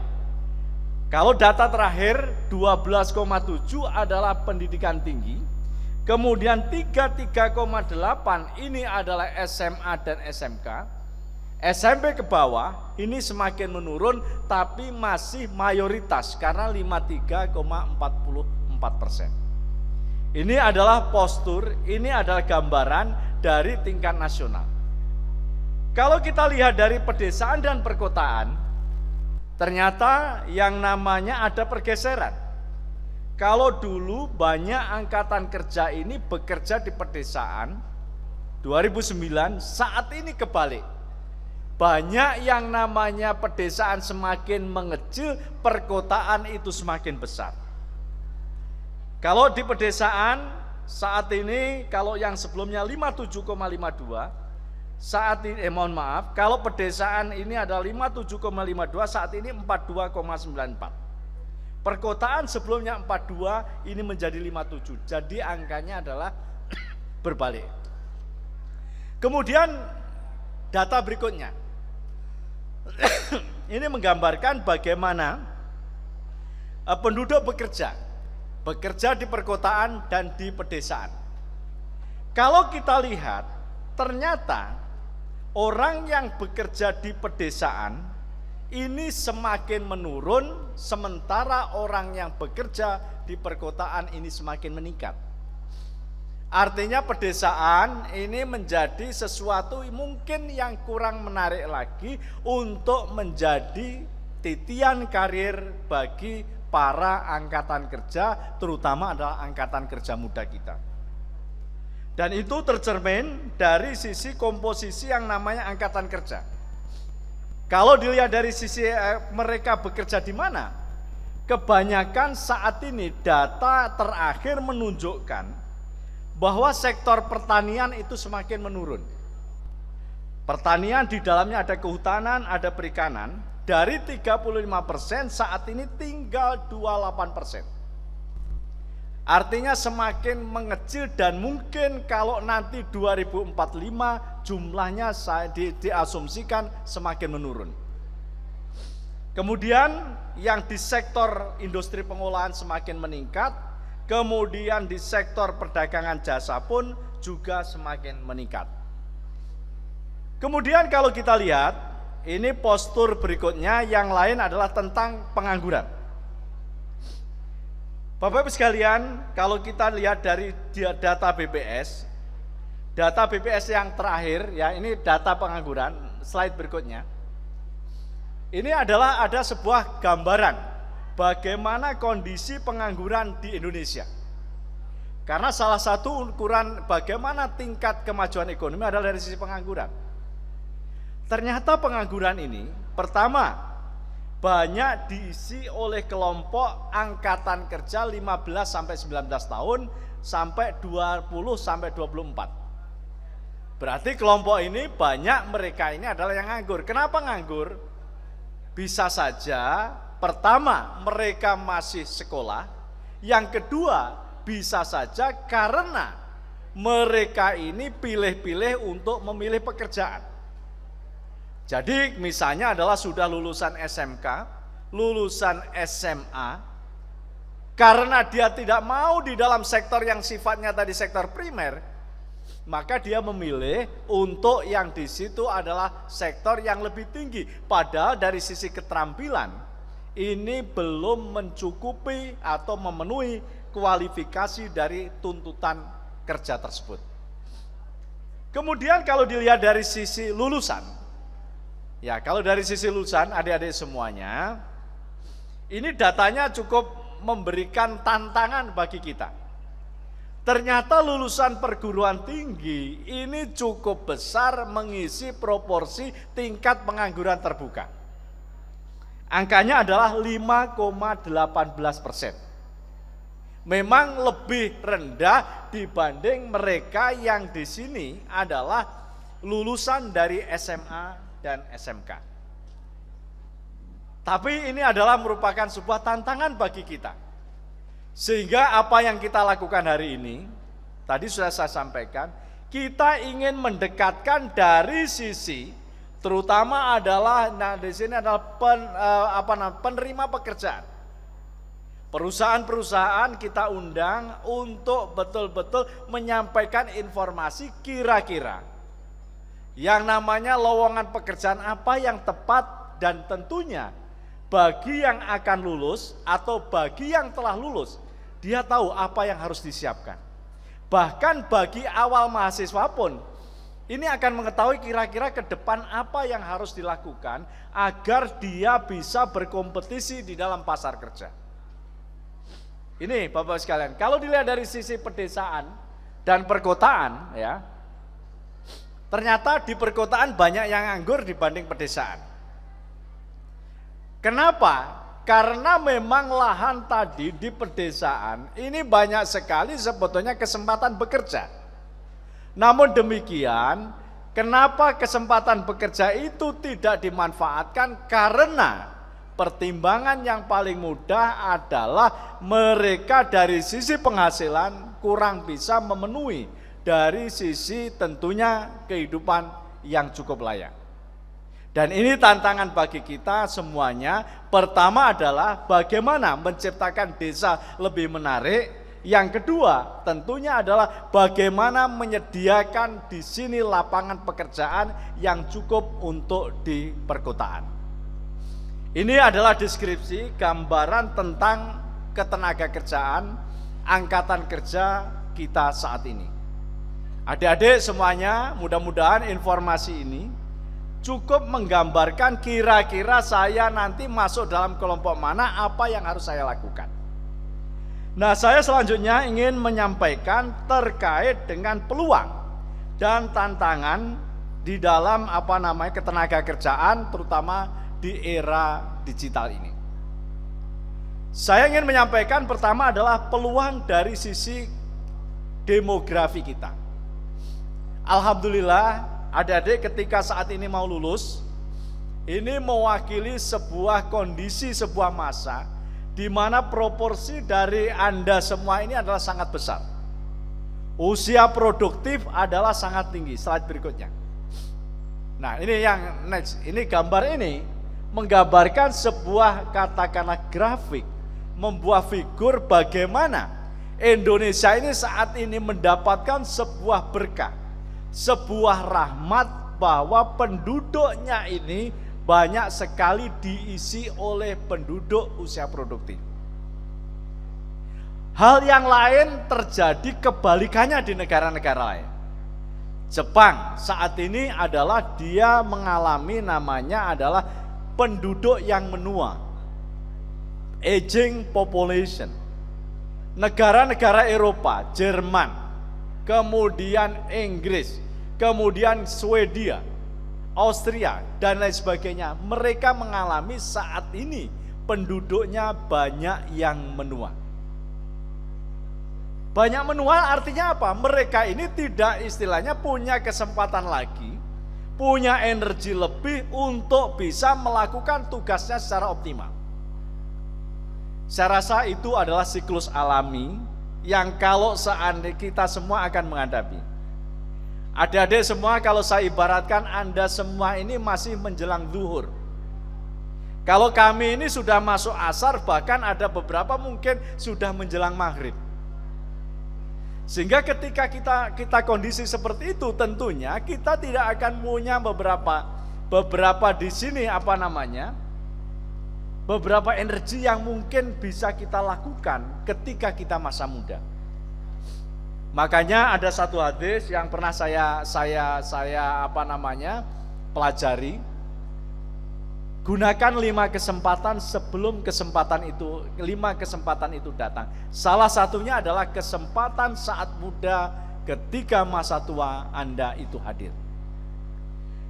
Kalau data terakhir 12,7 adalah pendidikan tinggi, kemudian 33,8 ini adalah SMA dan SMK. SMP ke bawah ini semakin menurun tapi masih mayoritas karena 53,44%. Ini adalah postur, ini adalah gambaran dari tingkat nasional. Kalau kita lihat dari pedesaan dan perkotaan, ternyata yang namanya ada pergeseran. Kalau dulu banyak angkatan kerja ini bekerja di pedesaan, 2009, saat ini kebalik. Banyak yang namanya pedesaan semakin mengecil, perkotaan itu semakin besar. Kalau di pedesaan saat ini, kalau yang sebelumnya 57,52, saat ini kalau pedesaan ini adalah 57,52, saat ini 42,94. Perkotaan sebelumnya 42, ini menjadi 57. Jadi angkanya adalah berbalik. Kemudian data berikutnya. Ini menggambarkan bagaimana penduduk bekerja di perkotaan dan di pedesaan. Kalau kita lihat, ternyata orang yang bekerja di pedesaan ini semakin menurun, sementara orang yang bekerja di perkotaan ini semakin meningkat. Artinya pedesaan ini menjadi sesuatu mungkin yang kurang menarik lagi untuk menjadi titian karir bagi para angkatan kerja, terutama adalah angkatan kerja muda kita. Dan itu tercermin dari sisi komposisi yang namanya angkatan kerja. Kalau dilihat dari sisi mereka bekerja di mana, kebanyakan saat ini data terakhir menunjukkan bahwa sektor pertanian itu semakin menurun. Pertanian di dalamnya ada kehutanan, ada perikanan. Dari 35% saat ini tinggal 28%. Artinya semakin mengecil dan mungkin kalau nanti 2045 jumlahnya diasumsikan semakin menurun. Kemudian yang di sektor industri pengolahan semakin meningkat, kemudian di sektor perdagangan jasa pun juga semakin meningkat. Kemudian kalau kita lihat, ini postur berikutnya yang lain adalah tentang pengangguran. Bapak Ibu sekalian, kalau kita lihat dari data BPS yang terakhir, ya ini data pengangguran, slide berikutnya. Ini adalah ada sebuah gambaran bagaimana kondisi pengangguran di Indonesia. Karena salah satu ukuran bagaimana tingkat kemajuan ekonomi adalah dari sisi pengangguran. Ternyata pengangguran ini pertama banyak diisi oleh kelompok angkatan kerja 15 sampai 19 tahun sampai 20 sampai 24. Berarti kelompok ini banyak mereka ini adalah yang nganggur. Kenapa nganggur? Bisa saja pertama mereka masih sekolah, yang kedua bisa saja karena mereka ini pilih-pilih untuk memilih pekerjaan. Jadi misalnya adalah sudah lulusan SMK, lulusan SMA, karena dia tidak mau di dalam sektor yang sifatnya tadi sektor primer, maka dia memilih untuk yang di situ adalah sektor yang lebih tinggi. Padahal dari sisi keterampilan, ini belum mencukupi atau memenuhi kualifikasi dari tuntutan kerja tersebut. Kemudian kalau dilihat dari sisi lulusan, ya, kalau dari sisi lulusan adik-adik semuanya, ini datanya cukup memberikan tantangan bagi kita. Ternyata lulusan perguruan tinggi ini cukup besar mengisi proporsi tingkat pengangguran terbuka. Angkanya adalah 5,18%. Memang lebih rendah dibanding mereka yang di sini adalah lulusan dari SMA dan SMK. Tapi ini adalah merupakan sebuah tantangan bagi kita. Sehingga apa yang kita lakukan hari ini, tadi sudah saya sampaikan, kita ingin mendekatkan dari sisi, terutama adalah, nah di sini adalah penerima pekerjaan. Perusahaan-perusahaan kita undang untuk betul-betul menyampaikan informasi kira-kira yang namanya lowongan pekerjaan apa yang tepat, dan tentunya bagi yang akan lulus atau bagi yang telah lulus, dia tahu apa yang harus disiapkan. Bahkan bagi awal mahasiswa pun, ini akan mengetahui kira-kira ke depan apa yang harus dilakukan agar dia bisa berkompetisi di dalam pasar kerja. Ini Bapak sekalian, kalau dilihat dari sisi pedesaan dan perkotaan, ya, ternyata di perkotaan banyak yang nganggur dibanding pedesaan. Kenapa? Karena memang lahan tadi di pedesaan ini banyak sekali sebetulnya kesempatan bekerja. Namun demikian, kenapa kesempatan bekerja itu tidak dimanfaatkan? Karena pertimbangan yang paling mudah adalah mereka dari sisi penghasilan kurang bisa memenuhi dari sisi tentunya kehidupan yang cukup layak. Dan ini tantangan bagi kita semuanya. Pertama adalah bagaimana menciptakan desa lebih menarik. Yang kedua tentunya adalah bagaimana menyediakan di sini lapangan pekerjaan yang cukup untuk di perkotaan. Ini adalah deskripsi gambaran tentang ketenaga kerjaan angkatan kerja kita saat ini. Adik-adik semuanya, mudah-mudahan informasi ini cukup menggambarkan kira-kira saya nanti masuk dalam kelompok mana, apa yang harus saya lakukan. Nah, saya selanjutnya ingin menyampaikan terkait dengan peluang dan tantangan di dalam ketenaga kerjaan, terutama di era digital ini. Saya ingin menyampaikan pertama adalah peluang dari sisi demografi kita. Alhamdulillah, adik-adik ketika saat ini mau lulus, ini mewakili sebuah kondisi, sebuah masa di mana proporsi dari Anda semua ini adalah sangat besar. Usia produktif adalah sangat tinggi. Slide berikutnya. Nah, ini yang next. Ini gambar ini menggambarkan sebuah katakanlah grafik, membuat figur bagaimana Indonesia ini saat ini mendapatkan sebuah berkah, sebuah rahmat bahwa penduduknya ini banyak sekali diisi oleh penduduk usia produktif. Hal yang lain terjadi kebalikannya di negara-negara lain. Jepang saat ini adalah dia mengalami namanya adalah penduduk yang menua, aging population. Negara-negara Eropa, Jerman, kemudian Inggris, kemudian Swedia, Austria, dan lain sebagainya, mereka mengalami saat ini penduduknya banyak yang menua. Banyak menua artinya apa? Mereka ini tidak istilahnya punya kesempatan lagi, punya energi lebih untuk bisa melakukan tugasnya secara optimal. Saya rasa itu adalah siklus alami yang kalau seandainya kita semua akan menghadapi. Adik-adik semua, kalau saya ibaratkan Anda semua ini masih menjelang zuhur. Kalau kami ini sudah masuk asar, bahkan ada beberapa mungkin sudah menjelang maghrib. Sehingga ketika kita kondisi seperti itu, tentunya kita tidak akan punya beberapa di sini beberapa energi yang mungkin bisa kita lakukan ketika kita masa muda. Makanya ada satu hadis yang pernah saya pelajari. Gunakan 5 kesempatan sebelum 5 kesempatan itu datang. Salah satunya adalah kesempatan saat muda ketika masa tua Anda itu hadir.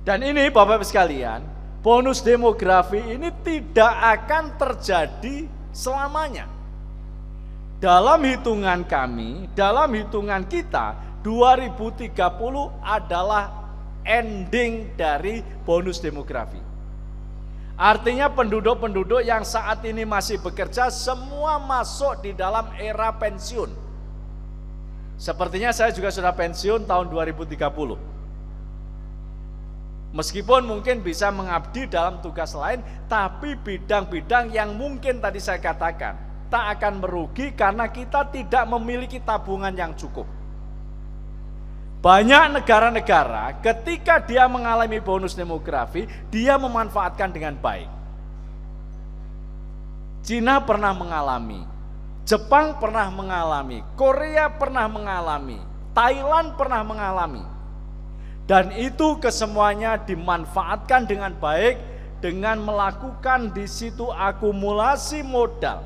Dan ini Bapak-Ibu sekalian, bonus demografi ini tidak akan terjadi selamanya. Dalam hitungan kami, dalam hitungan kita, 2030 adalah ending dari bonus demografi. Artinya penduduk-penduduk yang saat ini masih bekerja semua masuk di dalam era pensiun. Sepertinya saya juga sudah pensiun tahun 2030. Meskipun mungkin bisa mengabdi dalam tugas lain, tapi bidang-bidang yang mungkin tadi saya katakan tak akan merugi karena kita tidak memiliki tabungan yang cukup. Banyak negara-negara ketika dia mengalami bonus demografi, dia memanfaatkan dengan baik. Cina pernah mengalami, Jepang pernah mengalami, Korea pernah mengalami, Thailand pernah mengalami. Dan itu kesemuanya dimanfaatkan dengan baik dengan melakukan di situ akumulasi modal,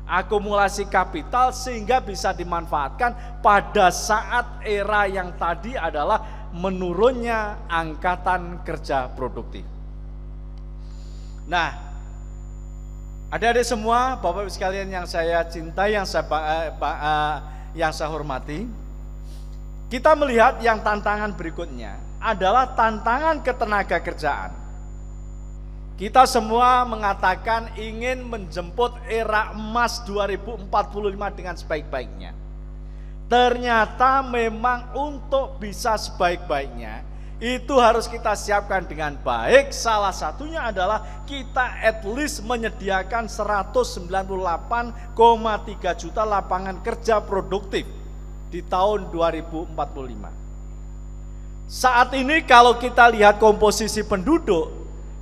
akumulasi kapital sehingga bisa dimanfaatkan pada saat era yang tadi adalah menurunnya angkatan kerja produktif. Nah, adik-adik semua, Bapak-Ibu sekalian yang saya cintai, yang saya hormati, kita melihat yang tantangan berikutnya adalah tantangan ketenaga kerjaan. Kita semua mengatakan ingin menjemput era emas 2045 dengan sebaik-baiknya. Ternyata memang untuk bisa sebaik-baiknya itu harus kita siapkan dengan baik. Salah satunya adalah kita at least menyediakan 198,3 juta lapangan kerja produktif di tahun 2045. Saat ini kalau kita lihat komposisi penduduk,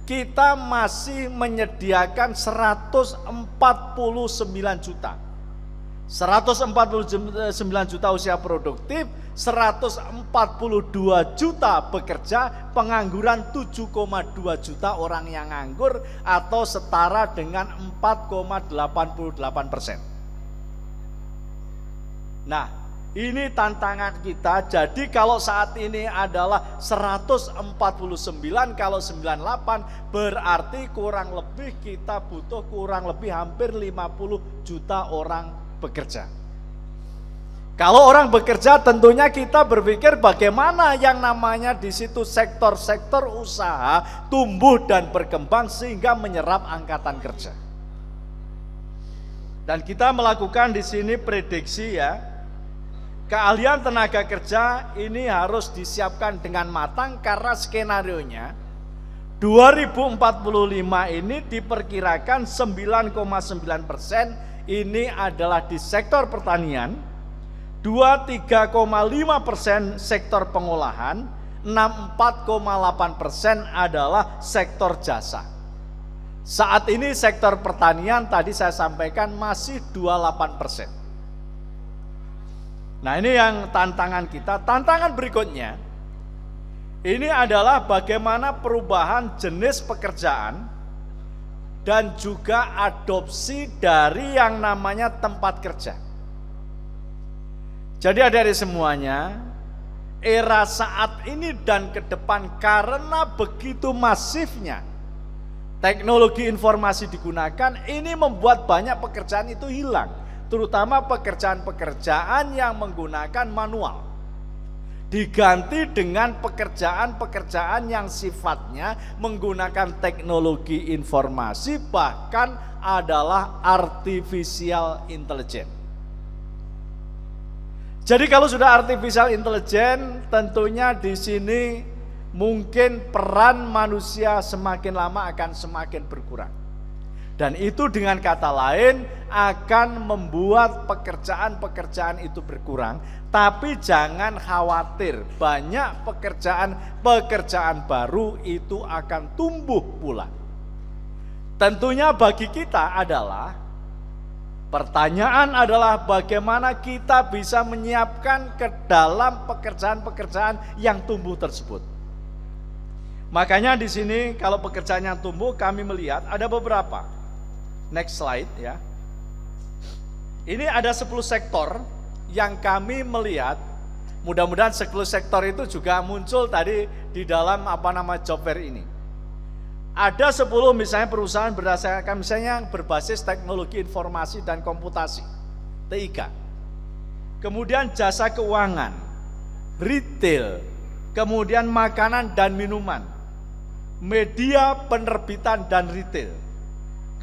kita masih menyediakan 149 juta. 149 juta usia produktif, 142 juta bekerja, pengangguran 7,2 juta orang yang nganggur atau setara dengan 4,88%. Nah, ini tantangan kita. Jadi kalau saat ini adalah 149, kalau 98 berarti kurang lebih kita butuh kurang lebih hampir 50 juta orang bekerja. Kalau orang bekerja tentunya kita berpikir bagaimana yang namanya di situ sektor-sektor usaha tumbuh dan berkembang sehingga menyerap angkatan kerja. Dan kita melakukan di sini prediksi ya. Keahlian tenaga kerja ini harus disiapkan dengan matang karena skenarionya 2045 ini diperkirakan 9,9% ini adalah di sektor pertanian, 23,5% sektor pengolahan, 64,8% adalah sektor jasa. Saat ini sektor pertanian tadi saya sampaikan masih 28%. Nah, ini yang tantangan kita. Tantangan berikutnya, ini adalah bagaimana perubahan jenis pekerjaan dan juga adopsi dari yang namanya tempat kerja. Jadi adik-adik semuanya, era saat ini dan ke depan karena begitu masifnya teknologi informasi digunakan, ini membuat banyak pekerjaan itu hilang. Terutama pekerjaan-pekerjaan yang menggunakan manual diganti dengan pekerjaan-pekerjaan yang sifatnya menggunakan teknologi informasi, bahkan adalah artificial intelligence. Jadi kalau sudah artificial intelligence, tentunya di sini mungkin peran manusia semakin lama akan semakin berkurang. Dan itu dengan kata lain akan membuat pekerjaan-pekerjaan itu berkurang. Tapi jangan khawatir, banyak pekerjaan baru itu akan tumbuh pula. Tentunya bagi kita adalah, pertanyaan adalah bagaimana kita bisa menyiapkan ke dalam pekerjaan-pekerjaan yang tumbuh tersebut. Makanya di sini kalau pekerjaan yang tumbuh kami melihat ada beberapa. Next slide ya. Ini ada 10 sektor yang kami melihat. Mudah-mudahan 10 sektor itu juga muncul tadi di dalam job fair ini. Ada 10 misalnya perusahaan berdasarkan misalnya berbasis teknologi informasi dan komputasi, TIK. Kemudian jasa keuangan, retail, kemudian makanan dan minuman, media penerbitan dan retail,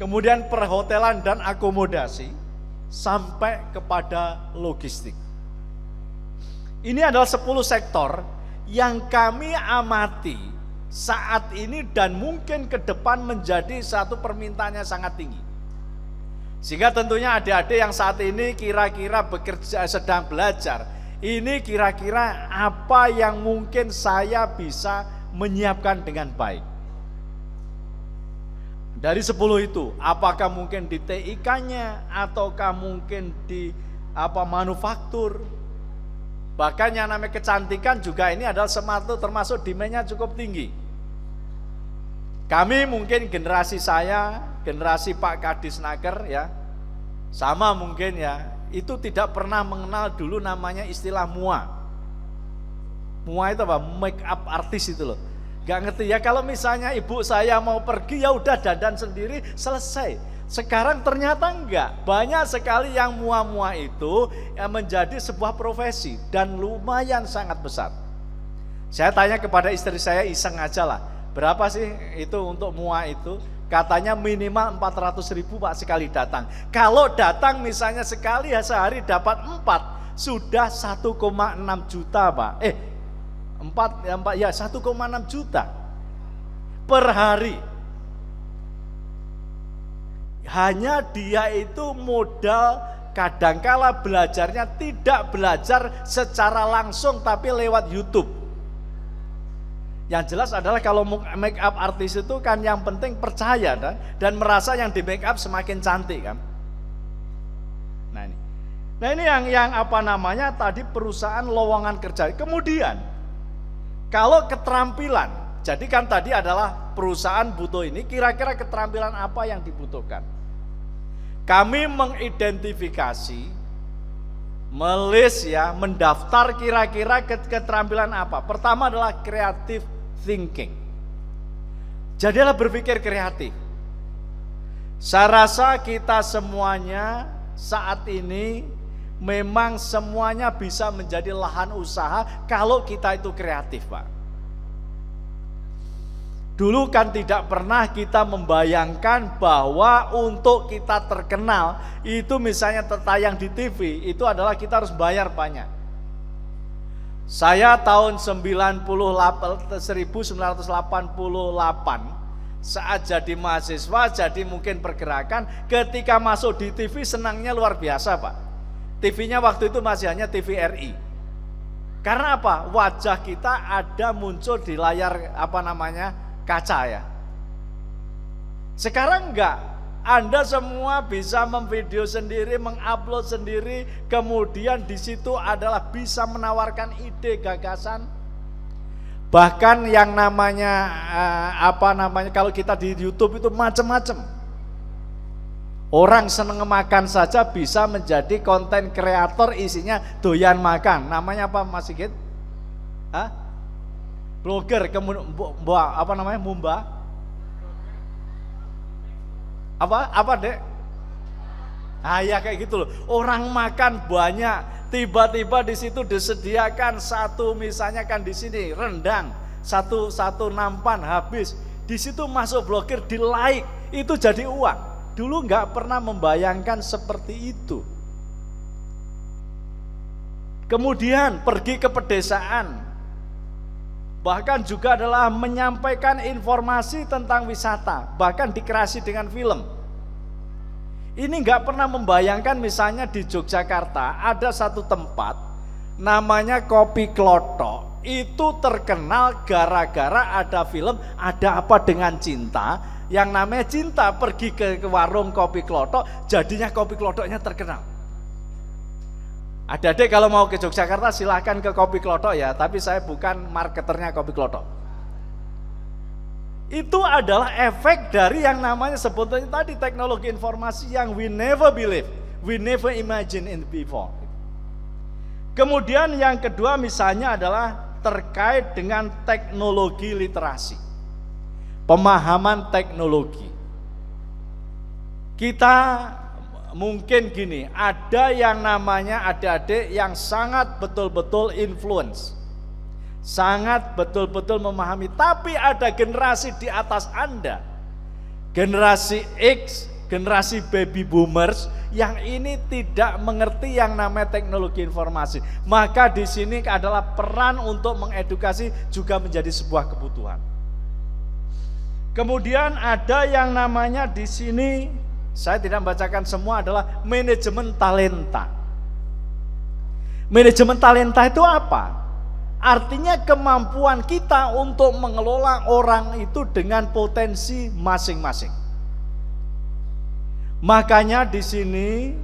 kemudian perhotelan dan akomodasi, sampai kepada logistik. Ini adalah 10 sektor yang kami amati saat ini dan mungkin ke depan menjadi satu permintaannya sangat tinggi. Sehingga tentunya adik-adik yang saat ini kira-kira bekerja, sedang belajar, ini kira-kira apa yang mungkin saya bisa menyiapkan dengan baik. Dari 10 itu, apakah mungkin di TIK-nya ataukah mungkin di manufaktur? Bahkan yang namanya kecantikan juga ini adalah termasuk demand-nya cukup tinggi. Kami mungkin generasi saya, generasi Pak Kadisnaker ya, sama mungkin ya, itu tidak pernah mengenal dulu namanya istilah MUA. MUA itu apa? Make up artist itu loh. Gak ngerti ya, kalau misalnya ibu saya mau pergi ya udah dandan sendiri selesai. Sekarang ternyata enggak, banyak sekali yang mua-mua itu yang menjadi sebuah profesi dan lumayan sangat besar. Saya tanya kepada istri saya iseng aja lah, berapa sih itu untuk mua itu? Katanya minimal 400.000 Pak sekali datang. Kalau datang misalnya sekali sehari dapat 4, sudah 1,6 juta Pak. 1,6 juta per hari. Hanya dia itu modal, kadangkala belajarnya tidak belajar secara langsung tapi lewat YouTube. Yang jelas adalah kalau make up artis itu kan yang penting percaya dan merasa yang di make up semakin cantik kan. Nah ini yang tadi perusahaan lowongan kerja. Kemudian kalau keterampilan, jadi kan tadi adalah perusahaan butuh ini, kira-kira keterampilan apa yang dibutuhkan? Kami mengidentifikasi, mendaftar kira-kira keterampilan apa. Pertama adalah creative thinking. Jadilah berpikir kreatif. Saya rasa kita semuanya saat ini memang semuanya bisa menjadi lahan usaha kalau kita itu kreatif, Pak. Dulu kan tidak pernah kita membayangkan bahwa untuk kita terkenal itu misalnya tertayang di TV itu adalah kita harus bayar banyak. Saya tahun 1988 saat jadi mahasiswa, jadi mungkin pergerakan, ketika masuk di TV senangnya luar biasa, Pak. TV-nya waktu itu masih hanya TVRI. Karena apa? Wajah kita ada muncul di layar kaca ya. Sekarang enggak. Anda semua bisa memvideo sendiri, mengupload sendiri, kemudian di situ adalah bisa menawarkan ide, gagasan. Bahkan yang kalau kita di YouTube itu macam-macam. Orang seneng makan saja bisa menjadi konten kreator, isinya doyan makan. Namanya apa Mas Sigit? Blogger, kemudian Mumba? Apa Dek? Ya kayak gitu loh. Orang makan banyak, tiba-tiba di situ disediakan satu, misalnya kan di sini rendang, satu nampan habis. Di situ masuk blogger, di like, itu jadi uang. Dulu nggak pernah membayangkan seperti itu. Kemudian pergi ke pedesaan, bahkan juga adalah menyampaikan informasi tentang wisata, bahkan dikreasi dengan film. Ini nggak pernah membayangkan misalnya di Yogyakarta ada satu tempat namanya Kopi Klothok, itu terkenal gara-gara ada film Ada Apa Dengan Cinta. Yang namanya cinta, pergi ke warung Kopi Klothok, jadinya Kopi Klothoknya terkenal. Adik-adik kalau mau ke Yogyakarta silahkan ke Kopi Klothok ya, tapi saya bukan marketernya Kopi Klothok. Itu adalah efek dari yang namanya sebetulnya tadi teknologi informasi yang we never believe, we never imagine in before. Kemudian yang kedua misalnya adalah terkait dengan teknologi literasi. Pemahaman teknologi. Kita mungkin gini, ada yang namanya adik-adik yang sangat betul-betul influence. sangat betul-betul memahami. Tapi ada generasi di atas Anda, generasi X, generasi baby boomers yang ini tidak mengerti yang namanya teknologi informasi. Maka di sini adalah peran untuk mengedukasi juga menjadi sebuah kebutuhan. Kemudian ada yang namanya di sini, saya tidak membacakan semua, adalah manajemen talenta. Manajemen talenta itu apa? Artinya kemampuan kita untuk mengelola orang itu dengan potensi masing-masing. Makanya di sini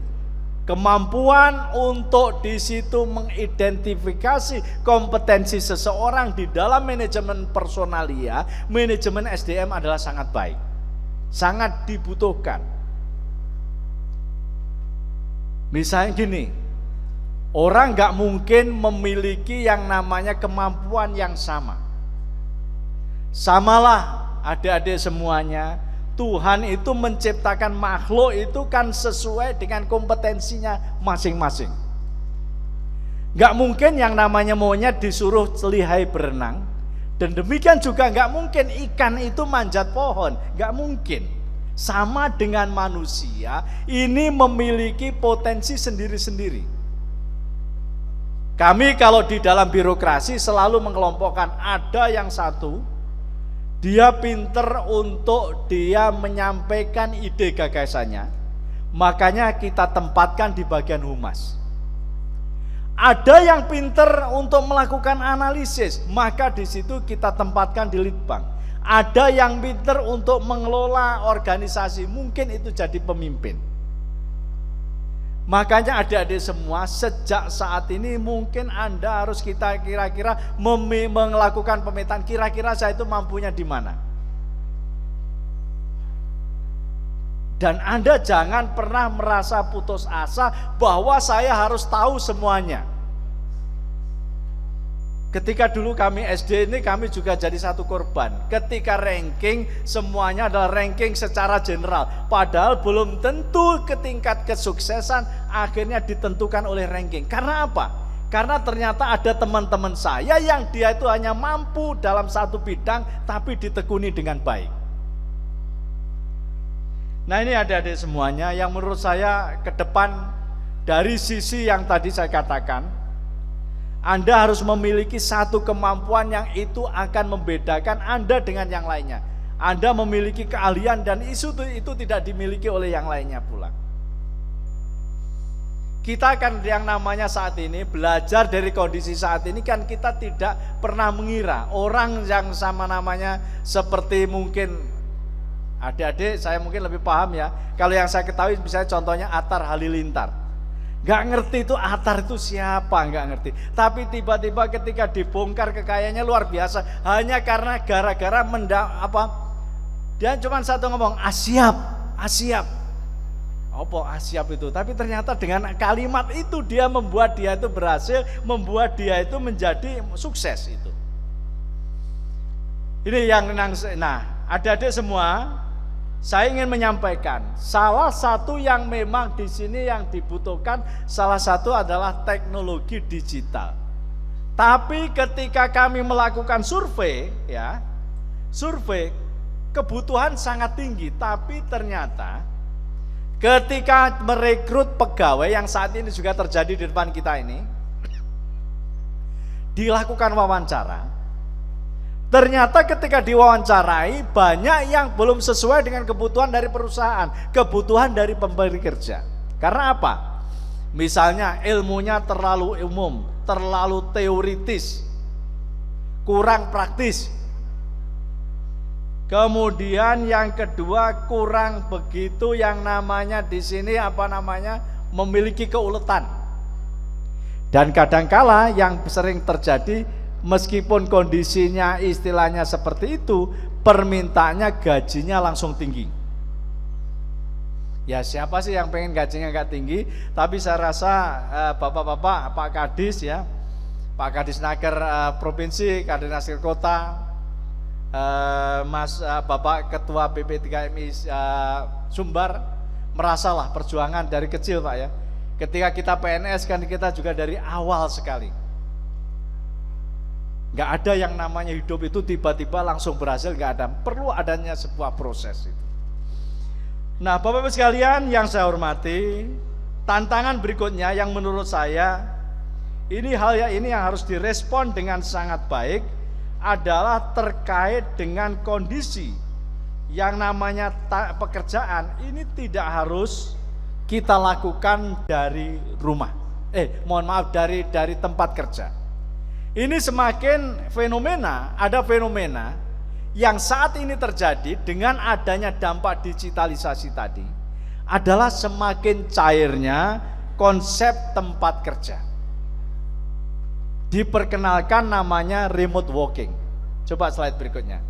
kemampuan untuk di situ mengidentifikasi kompetensi seseorang di dalam manajemen personalia, manajemen SDM adalah sangat baik, sangat dibutuhkan. Misalnya gini, orang nggak mungkin memiliki yang namanya kemampuan yang sama. Samalah adik-adik semuanya, Tuhan itu menciptakan makhluk itu kan sesuai dengan kompetensinya masing-masing. Nggak mungkin yang namanya monyet disuruh lihai berenang, dan demikian juga nggak mungkin ikan itu manjat pohon, nggak mungkin. Sama dengan manusia, ini memiliki potensi sendiri-sendiri. Kami kalau di dalam birokrasi selalu mengelompokkan, ada yang satu, dia pinter untuk dia menyampaikan ide gagasannya, makanya kita tempatkan di bagian humas. Ada yang pinter untuk melakukan analisis, maka di situ kita tempatkan di litbang. Ada yang pinter untuk mengelola organisasi, mungkin itu jadi pemimpin. Makanya adik-adik semua, sejak saat ini mungkin Anda harus kita kira-kira melakukan pemetaan, kira-kira saya itu mampunya di mana. Dan Anda jangan pernah merasa putus asa bahwa saya harus tahu semuanya. Ketika dulu kami SD ini, kami juga jadi satu korban. Ketika ranking, semuanya adalah ranking secara general. Padahal belum tentu ke tingkat kesuksesan akhirnya ditentukan oleh ranking. Karena apa? Karena ternyata ada teman-teman saya yang dia itu hanya mampu dalam satu bidang, tapi ditekuni dengan baik. Nah ini adik-adik semuanya yang menurut saya ke depan dari sisi yang tadi saya katakan, Anda harus memiliki satu kemampuan yang itu akan membedakan Anda dengan yang lainnya. Anda memiliki keahlian dan itu tidak dimiliki oleh yang lainnya pula. Kita akan yang namanya saat ini belajar dari kondisi saat ini, kan kita tidak pernah mengira orang yang sama namanya seperti mungkin adik-adik saya mungkin lebih paham ya. Kalau yang saya ketahui misalnya contohnya Attar Halilintar. Gak ngerti itu Attar itu siapa, gak ngerti. Tapi tiba-tiba ketika dibongkar kekayaannya luar biasa, hanya karena gara-gara dia cuma satu ngomong Asyap. Apa Asyap itu? Tapi ternyata dengan kalimat itu dia membuat dia itu berhasil, membuat dia itu menjadi sukses itu. Ini yang adik-adik semua, saya ingin menyampaikan salah satu yang memang di sini yang dibutuhkan salah satu adalah teknologi digital. Tapi ketika kami melakukan survei kebutuhan sangat tinggi, tapi ternyata ketika merekrut pegawai yang saat ini juga terjadi di depan kita ini, dilakukan wawancara. Ternyata ketika diwawancarai banyak yang belum sesuai dengan kebutuhan dari perusahaan, kebutuhan dari pemberi kerja. Karena apa? Misalnya ilmunya terlalu umum, terlalu teoritis, kurang praktis. Kemudian yang kedua kurang begitu yang namanya di sini memiliki keuletan. Dan kadangkala yang sering terjadi, meskipun kondisinya istilahnya seperti itu, permintaannya gajinya langsung tinggi. Ya siapa sih yang pengen gajinya nggak tinggi? Tapi saya rasa bapak-bapak, Pak Kadis ya, Pak Kadis Naker Provinsi, Kadis Naker Kota, Bapak Ketua BP3MI Sumbar, merasalah perjuangan dari kecil Pak ya. Ketika kita PNS kan kita juga dari awal sekali. Nggak ada yang namanya hidup itu tiba-tiba langsung berhasil, nggak ada. Perlu adanya sebuah proses itu. Nah, Bapak-Ibu sekalian yang saya hormati, tantangan berikutnya yang menurut saya ini yang harus direspon dengan sangat baik adalah terkait dengan kondisi yang namanya pekerjaan ini tidak harus kita lakukan dari rumah. Dari tempat kerja. Ini semakin ada fenomena yang saat ini terjadi dengan adanya dampak digitalisasi tadi adalah semakin cairnya konsep tempat kerja. Diperkenalkan namanya remote working. Coba slide berikutnya.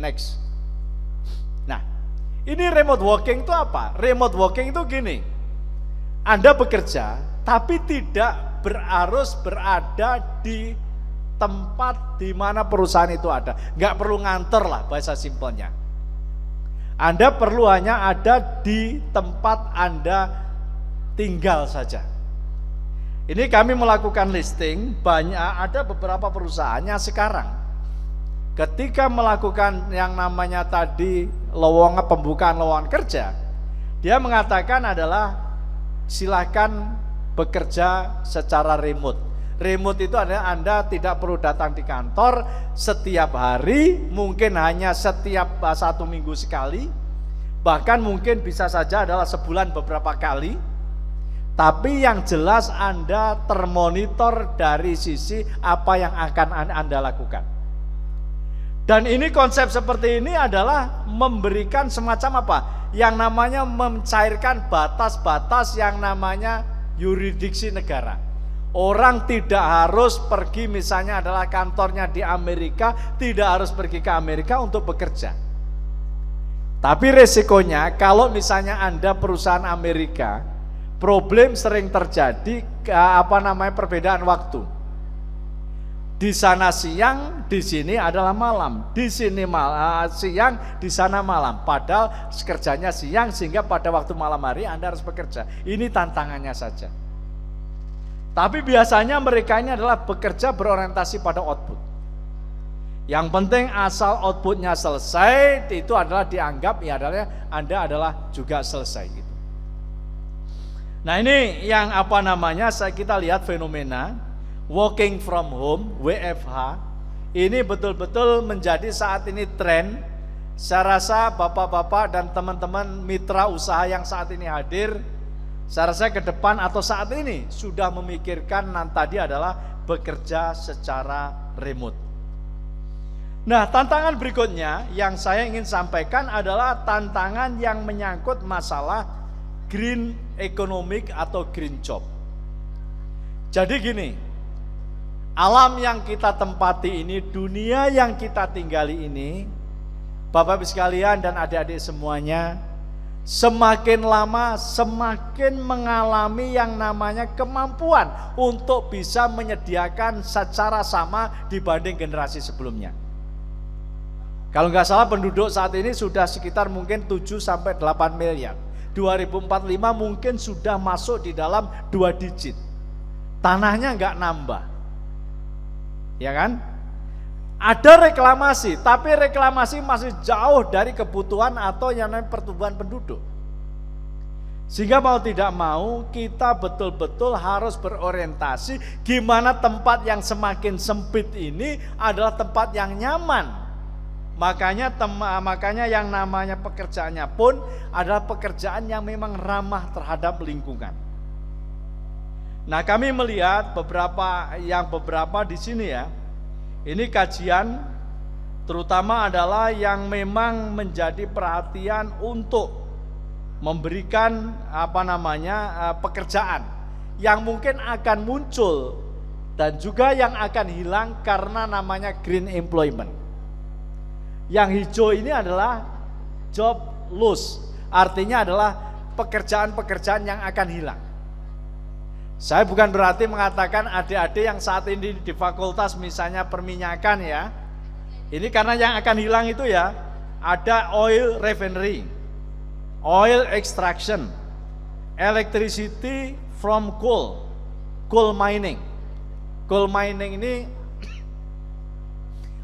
Next. Nah, ini remote working itu apa? Remote working itu gini. Anda bekerja tapi tidak harus berada di tempat di mana perusahaan itu ada. Nggak perlu ngantor lah bahasa simpelnya. Anda perlu hanya ada di tempat Anda tinggal saja. Ini kami melakukan listing, ada beberapa perusahaannya sekarang ketika melakukan yang namanya tadi pembukaan lowongan kerja, dia mengatakan adalah silakan bekerja secara remote. Remote itu adalah Anda tidak perlu datang di kantor setiap hari, mungkin hanya setiap 1 minggu sekali, bahkan mungkin bisa saja adalah sebulan beberapa kali. Tapi yang jelas Anda termonitor dari sisi apa yang akan Anda lakukan. Dan ini konsep seperti ini adalah memberikan semacam apa? Yang namanya mencairkan batas-batas yang namanya yurisdiksi negara. Orang tidak harus pergi, misalnya adalah kantornya di Amerika, tidak harus pergi ke Amerika untuk bekerja. Tapi resikonya kalau misalnya Anda perusahaan Amerika, problem sering terjadi perbedaan waktu. Di sana siang, di sini adalah malam. Di sini siang, di sana malam. Padahal kerjanya siang sehingga pada waktu malam hari Anda harus bekerja. Ini tantangannya saja. Tapi biasanya mereka ini adalah bekerja berorientasi pada output. Yang penting asal outputnya selesai, itu adalah dianggap Anda adalah juga selesai gitu. Nah, ini yang kita lihat fenomena working from home, WFH, ini betul-betul menjadi saat ini tren. Saya rasa bapak-bapak dan teman-teman mitra usaha yang saat ini hadir, saya rasa ke depan atau saat ini sudah memikirkan tadi adalah bekerja secara remote. Nah, tantangan berikutnya yang saya ingin sampaikan adalah tantangan yang menyangkut masalah green economic atau green job. Jadi gini, alam yang kita tempati ini, dunia yang kita tinggali ini, Bapak-Ibu sekalian dan adik-adik semuanya, semakin lama semakin mengalami yang namanya kemampuan untuk bisa menyediakan secara sama dibanding generasi sebelumnya. Kalau nggak salah penduduk saat ini sudah sekitar mungkin 7-8 miliar. 2045 mungkin sudah masuk di dalam 2 digit. Tanahnya nggak nambah, ya kan? Ada reklamasi, tapi reklamasi masih jauh dari kebutuhan atau yang namanya pertumbuhan penduduk. Sehingga mau tidak mau kita betul-betul harus berorientasi gimana tempat yang semakin sempit ini adalah tempat yang nyaman. Makanya yang namanya pekerjaannya pun adalah pekerjaan yang memang ramah terhadap lingkungan. Nah, kami melihat beberapa di sini ya. Ini kajian terutama adalah yang memang menjadi perhatian untuk memberikan pekerjaan yang mungkin akan muncul dan juga yang akan hilang karena namanya green employment. Yang hijau ini adalah job loss, artinya adalah pekerjaan-pekerjaan yang akan hilang. Saya bukan berarti mengatakan adik-adik yang saat ini di fakultas misalnya perminyakan ya, ini karena yang akan hilang itu ya, ada oil refinery, oil extraction, electricity from coal mining. Coal mining ini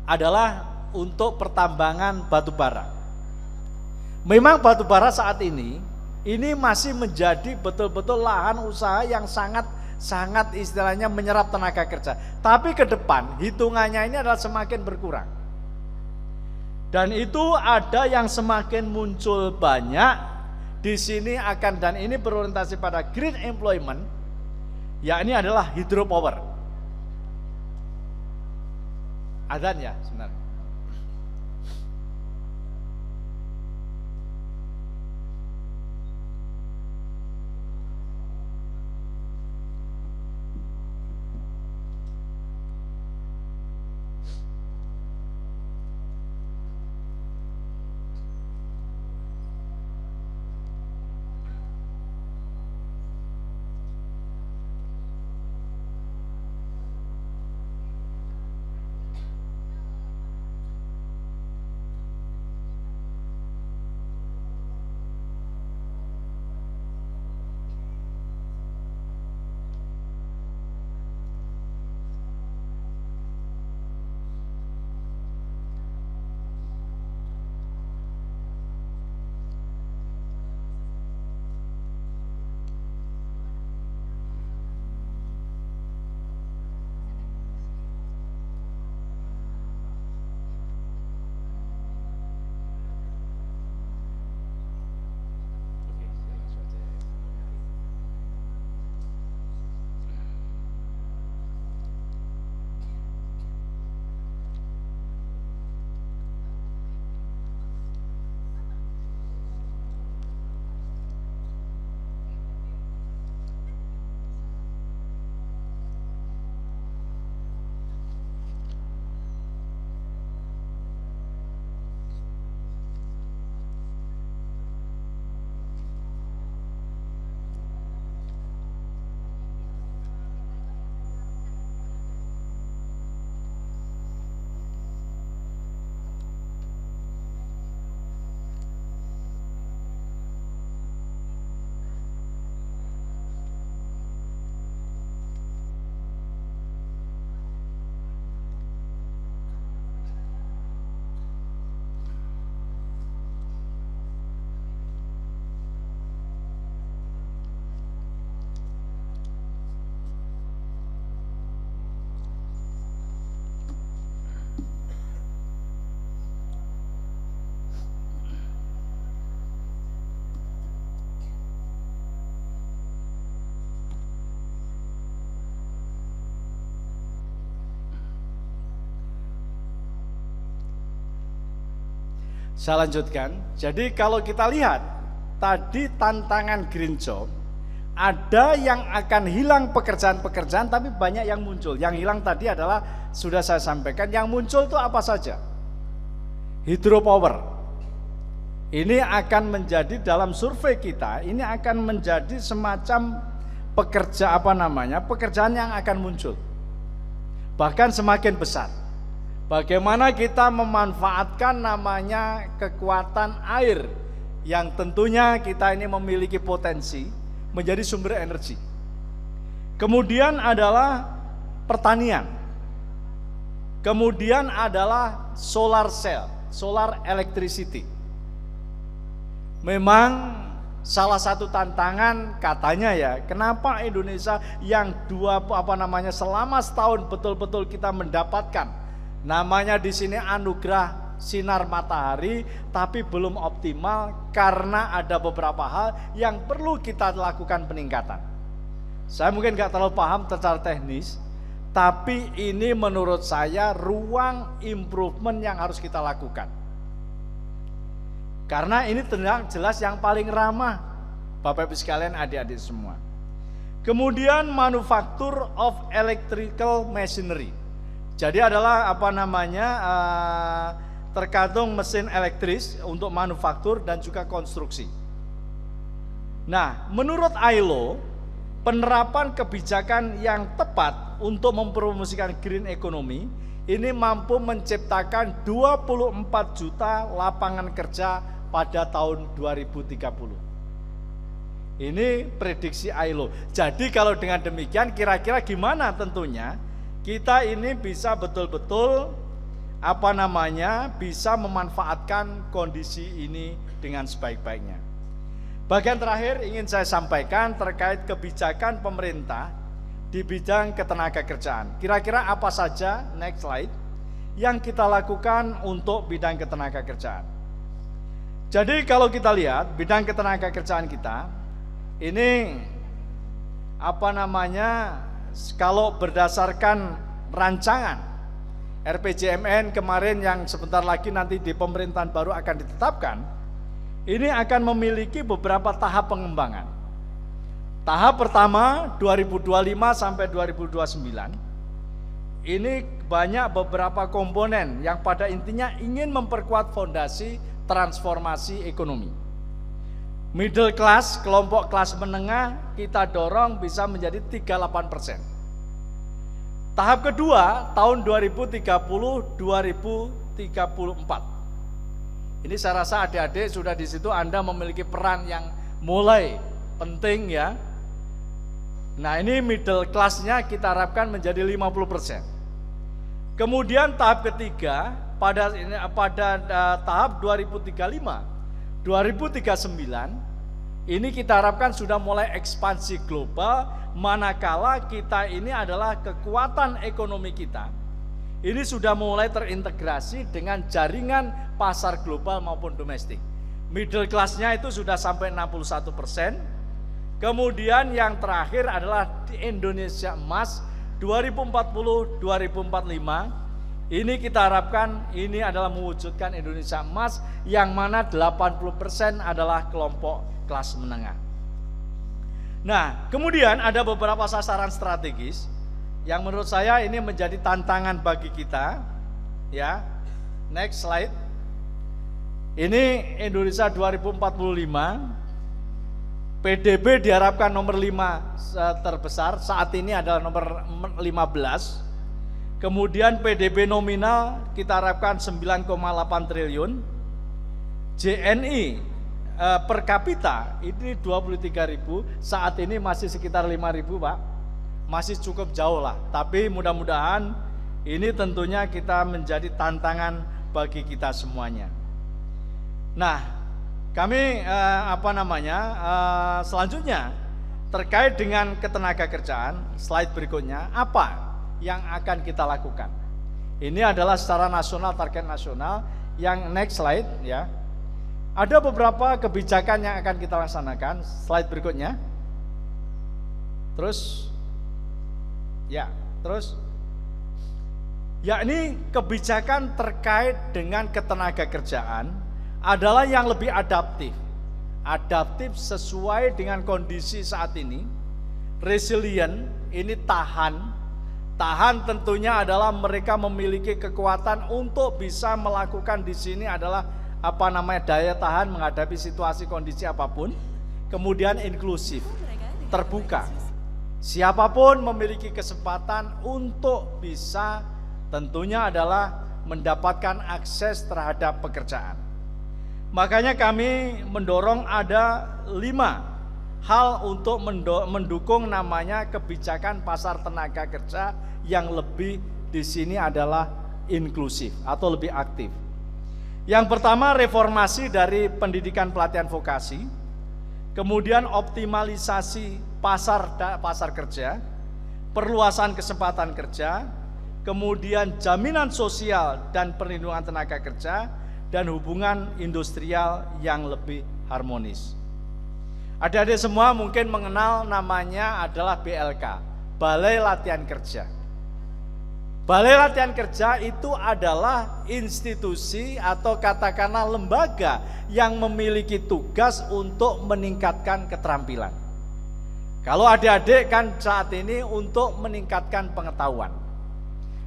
adalah untuk pertambangan batu bara. Memang batu bara saat ini masih menjadi betul-betul lahan usaha yang sangat istilahnya menyerap tenaga kerja. Tapi ke depan hitungannya ini adalah semakin berkurang. Dan itu ada yang semakin muncul banyak di sini dan ini berorientasi pada green employment, yakni adalah hydropower. Adzan ya sebenarnya. Saya lanjutkan. Jadi kalau kita lihat tadi tantangan green job, ada yang akan hilang pekerjaan-pekerjaan tapi banyak yang muncul. Yang hilang tadi adalah sudah saya sampaikan, yang muncul itu apa saja? Hydropower. Ini akan menjadi dalam survei kita, ini akan menjadi semacam pekerjaan yang akan muncul. Bahkan semakin besar. Bagaimana kita memanfaatkan namanya kekuatan air yang tentunya kita ini memiliki potensi menjadi sumber energi. Kemudian adalah pertanian. Kemudian adalah solar cell, solar electricity. Memang salah satu tantangan katanya ya, kenapa Indonesia yang selama setahun betul-betul kita mendapatkan namanya di sini anugerah sinar matahari, tapi belum optimal karena ada beberapa hal yang perlu kita lakukan peningkatan. Saya mungkin nggak terlalu paham secara teknis, tapi ini menurut saya ruang improvement yang harus kita lakukan. Karena ini jelas yang paling ramah, Bapak Ibu sekalian, adik-adik semua. Kemudian manufacture of electrical machinery. Jadi adalah tergantung mesin elektris untuk manufaktur dan juga konstruksi. Nah, menurut ILO, penerapan kebijakan yang tepat untuk mempromosikan green economy ini mampu menciptakan 24 juta lapangan kerja pada tahun 2030. Ini prediksi ILO. Jadi kalau dengan demikian kira-kira gimana tentunya kita ini bisa betul-betul bisa memanfaatkan kondisi ini dengan sebaik-baiknya. Bagian terakhir ingin saya sampaikan terkait kebijakan pemerintah di bidang ketenagakerjaan. Kira-kira apa saja, next slide, yang kita lakukan untuk bidang ketenagakerjaan. Jadi kalau kita lihat bidang ketenagakerjaan kita, ini kalau berdasarkan rancangan RPJMN kemarin yang sebentar lagi nanti di pemerintahan baru akan ditetapkan, ini akan memiliki beberapa tahap pengembangan. Tahap pertama 2025 sampai 2029, ini banyak beberapa komponen yang pada intinya ingin memperkuat fondasi transformasi ekonomi. Middle class, kelompok kelas menengah kita dorong bisa menjadi 38%. Tahap kedua tahun 2030-2034. Ini saya rasa adik-adik sudah di situ Anda memiliki peran yang mulai penting ya. Nah, ini middle class-nya kita harapkan menjadi 50%. Kemudian tahap ketiga pada tahap 2035-2039 ini kita harapkan sudah mulai ekspansi global, manakala kita ini adalah kekuatan ekonomi kita ini sudah mulai terintegrasi dengan jaringan pasar global maupun domestik. Middle class-nya itu sudah sampai 61%. Kemudian yang terakhir adalah di Indonesia Emas 2040-2045. Ini kita harapkan ini adalah mewujudkan Indonesia Emas yang mana 80% adalah kelompok kelas menengah. Nah, kemudian ada beberapa sasaran strategis yang menurut saya ini menjadi tantangan bagi kita. Ya, next slide. Ini Indonesia 2045. PDB diharapkan nomor 5 terbesar, saat ini adalah nomor 15. Kemudian PDB nominal kita harapkan 9,8 triliun. JNI per kapita ini 23.000, saat ini masih sekitar 5.000 Pak. Masih cukup jauh lah, tapi mudah-mudahan ini tentunya kita menjadi tantangan bagi kita semuanya. Nah, kami selanjutnya terkait dengan ketenagakerjaan, slide berikutnya, apa yang akan kita lakukan? Ini adalah secara nasional, target nasional. Yang next slide ya. Ada beberapa kebijakan yang akan kita laksanakan. Slide berikutnya. Terus yakni kebijakan terkait dengan ketenagakerjaan adalah yang lebih adaptif sesuai dengan kondisi saat ini. Resilient, ini tahan tentunya adalah mereka memiliki kekuatan untuk bisa melakukan di sini adalah daya tahan menghadapi situasi kondisi apapun. Kemudian inklusif, terbuka. Siapapun memiliki kesempatan untuk bisa tentunya adalah mendapatkan akses terhadap pekerjaan. Makanya kami mendorong ada 5 hal untuk mendukung namanya kebijakan pasar tenaga kerja yang lebih di sini adalah inklusif atau lebih aktif. Yang pertama, reformasi dari pendidikan pelatihan vokasi, kemudian optimalisasi pasar kerja, perluasan kesempatan kerja, kemudian jaminan sosial dan perlindungan tenaga kerja, dan hubungan industrial yang lebih harmonis. Adik-adik semua mungkin mengenal namanya adalah BLK, Balai Latihan Kerja. Balai Latihan Kerja itu adalah institusi atau katakanlah lembaga yang memiliki tugas untuk meningkatkan keterampilan. Kalau adik-adik kan saat ini untuk meningkatkan pengetahuan.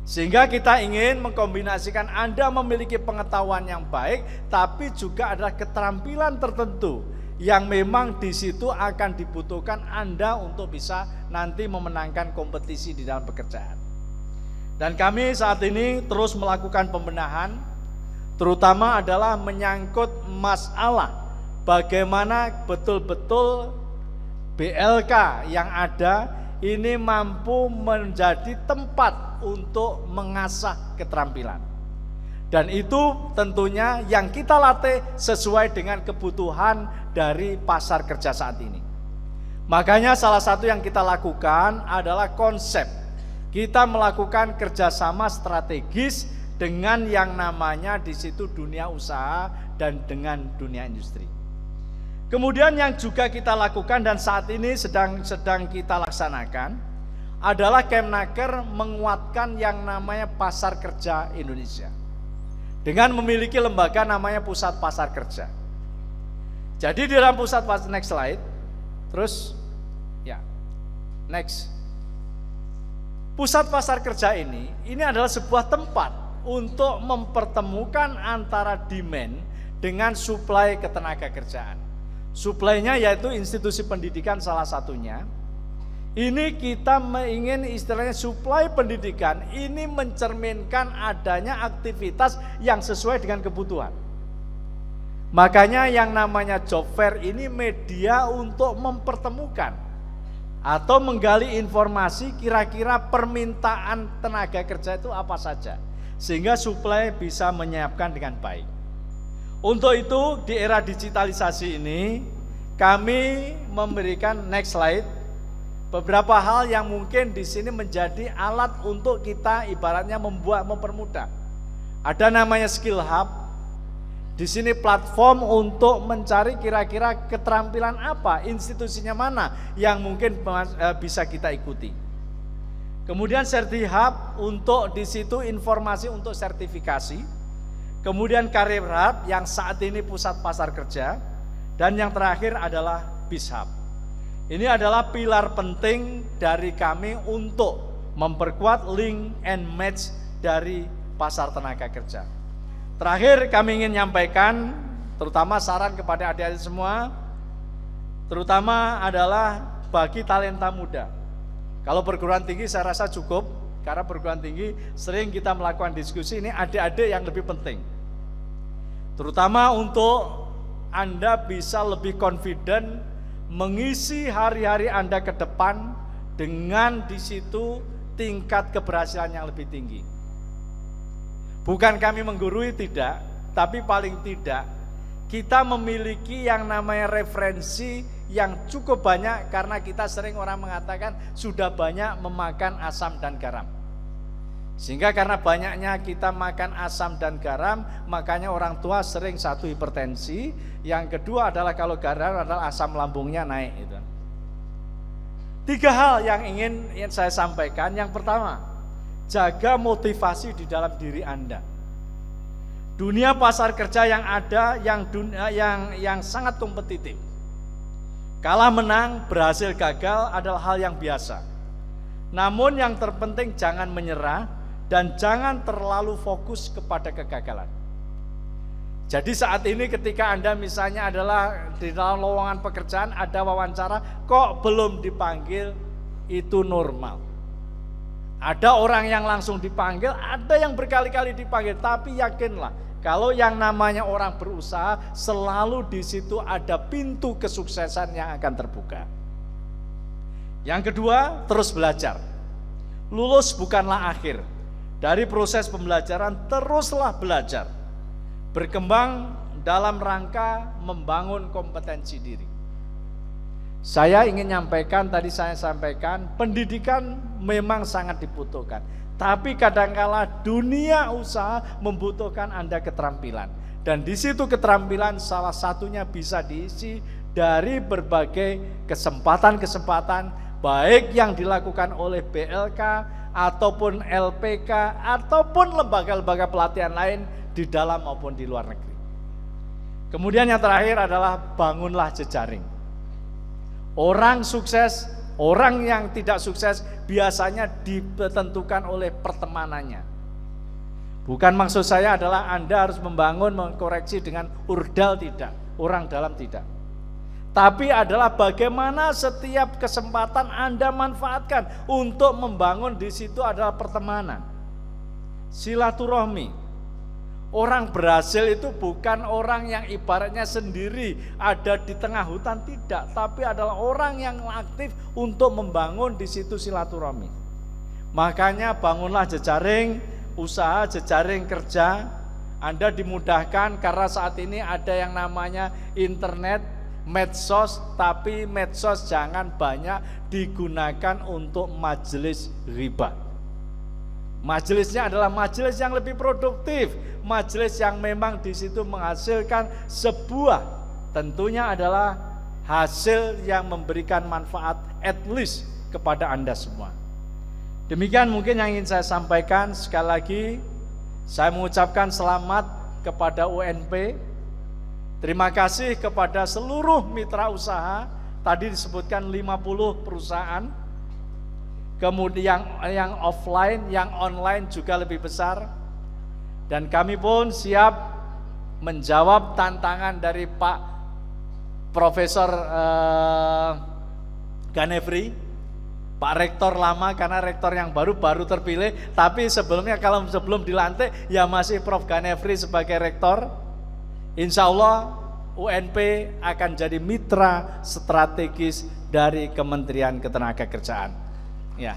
Sehingga kita ingin mengkombinasikan Anda memiliki pengetahuan yang baik, tapi juga adalah keterampilan tertentu yang memang di situ akan dibutuhkan Anda untuk bisa nanti memenangkan kompetisi di dalam pekerjaan. Dan kami saat ini terus melakukan pembenahan, terutama adalah menyangkut masalah bagaimana betul-betul BLK yang ada ini mampu menjadi tempat untuk mengasah keterampilan. Dan itu tentunya yang kita latih sesuai dengan kebutuhan dari pasar kerja saat ini. Makanya salah satu yang kita lakukan adalah konsep. Kita melakukan kerjasama strategis dengan yang namanya di situ dunia usaha dan dengan dunia industri. Kemudian yang juga kita lakukan dan saat ini sedang kita laksanakan adalah Kemnaker menguatkan yang namanya pasar kerja Indonesia dengan memiliki lembaga namanya Pusat Pasar Kerja. Jadi di dalam pusat pasar, next slide, terus ya, next. Pusat Pasar Kerja ini adalah sebuah tempat untuk mempertemukan antara demand dengan supply ketenaga kerjaan. Supply-nya yaitu institusi pendidikan salah satunya. Ini kita ingin istilahnya supply pendidikan ini mencerminkan adanya aktivitas yang sesuai dengan kebutuhan. Makanya yang namanya job fair ini media untuk mempertemukan atau menggali informasi kira-kira permintaan tenaga kerja itu apa saja. Sehingga supply bisa menyiapkan dengan baik. Untuk itu di era digitalisasi ini kami memberikan next slide beberapa hal yang mungkin di sini menjadi alat untuk kita ibaratnya mempermudah. Ada namanya Skill Hub. Di sini platform untuk mencari kira-kira keterampilan apa, institusinya mana yang mungkin bisa kita ikuti. Kemudian Serti Hub untuk di situ informasi untuk sertifikasi. Kemudian Karir Hub yang saat ini pusat pasar kerja. Dan yang terakhir adalah Biz Hub. Ini adalah pilar penting dari kami untuk memperkuat link and match dari pasar tenaga kerja. Terakhir kami ingin nyampaikan terutama saran kepada adik-adik semua, terutama adalah bagi talenta muda. Kalau perguruan tinggi saya rasa cukup, karena perguruan tinggi sering kita melakukan diskusi, ini adik-adik yang lebih penting. Terutama untuk Anda bisa lebih confident mengisi hari-hari Anda ke depan dengan di situ tingkat keberhasilan yang lebih tinggi. Bukan kami menggurui, tidak, tapi paling tidak kita memiliki yang namanya referensi yang cukup banyak karena kita sering orang mengatakan sudah banyak memakan asam dan garam. Sehingga karena banyaknya kita makan asam dan garam, makanya orang tua sering satu hipertensi, yang kedua adalah kalau garam adalah asam lambungnya naik itu. 3 hal yang ingin saya sampaikan. Yang pertama, jaga motivasi di dalam diri Anda. Dunia pasar kerja yang ada yang sangat kompetitif. Kalah menang, berhasil gagal adalah hal yang biasa. Namun yang terpenting jangan menyerah dan jangan terlalu fokus kepada kegagalan. Jadi saat ini ketika Anda misalnya adalah di dalam lowongan pekerjaan ada wawancara, kok belum dipanggil, itu normal. Ada orang yang langsung dipanggil, ada yang berkali-kali dipanggil, tapi yakinlah kalau yang namanya orang berusaha selalu di situ ada pintu kesuksesan yang akan terbuka. Yang kedua, terus belajar. Lulus bukanlah akhir. Dari proses pembelajaran teruslah belajar. Berkembang dalam rangka membangun kompetensi diri. Saya ingin nyampaikan, tadi saya sampaikan, pendidikan memang sangat dibutuhkan. Tapi kadangkala dunia usaha membutuhkan Anda keterampilan. Dan di situ keterampilan salah satunya bisa diisi dari berbagai kesempatan-kesempatan, baik yang dilakukan oleh BLK, ataupun LPK, ataupun lembaga-lembaga pelatihan lain di dalam maupun di luar negeri. Kemudian yang terakhir adalah bangunlah jejaring. Orang sukses, orang yang tidak sukses biasanya ditentukan oleh pertemanannya. Bukan maksud saya adalah Anda harus membangun, mengkoreksi dengan urdal, tidak, orang dalam tidak. Tapi adalah bagaimana setiap kesempatan Anda manfaatkan untuk membangun di situ adalah pertemanan, silaturahmi. Orang berhasil itu bukan orang yang ibaratnya sendiri ada di tengah hutan, tidak, tapi adalah orang yang aktif untuk membangun di situ silaturahmi. Makanya bangunlah jejaring usaha, jejaring kerja, Anda dimudahkan karena saat ini ada yang namanya internet, medsos, tapi medsos jangan banyak digunakan untuk majelis riba. Majelisnya adalah majelis yang lebih produktif, majelis yang memang di situ menghasilkan sebuah, tentunya adalah hasil yang memberikan manfaat at least kepada Anda semua. Demikian mungkin yang ingin saya sampaikan. Sekali lagi saya mengucapkan selamat kepada UNP. Terima kasih kepada seluruh mitra usaha. Tadi disebutkan 50 perusahaan. Kemudian yang offline, yang online juga lebih besar. Dan kami pun siap menjawab tantangan dari Pak Profesor Ganefri, Pak Rektor lama, karena rektor yang baru terpilih, tapi sebelumnya kalau sebelum dilantik ya masih Prof Ganefri sebagai rektor. Insya Allah UNP akan jadi mitra strategis dari Kementerian Ketenagakerjaan. Ya,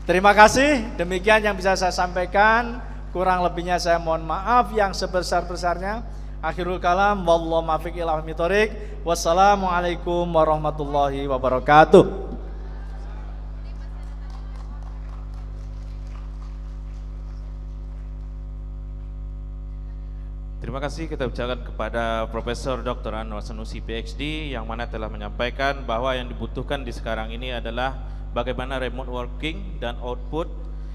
terima kasih. Demikian yang bisa saya sampaikan. Kurang lebihnya saya mohon maaf yang sebesar-besarnya. Akhirul kalam, wallahu muwaffiq ila aqwamit thoriq. Wassalamualaikum warahmatullahi wabarakatuh. Terima kasih kita ucapkan kepada Profesor Dr. Anwar Sanusi PhD yang mana telah menyampaikan bahwa yang dibutuhkan di sekarang ini adalah bagaimana remote working dan output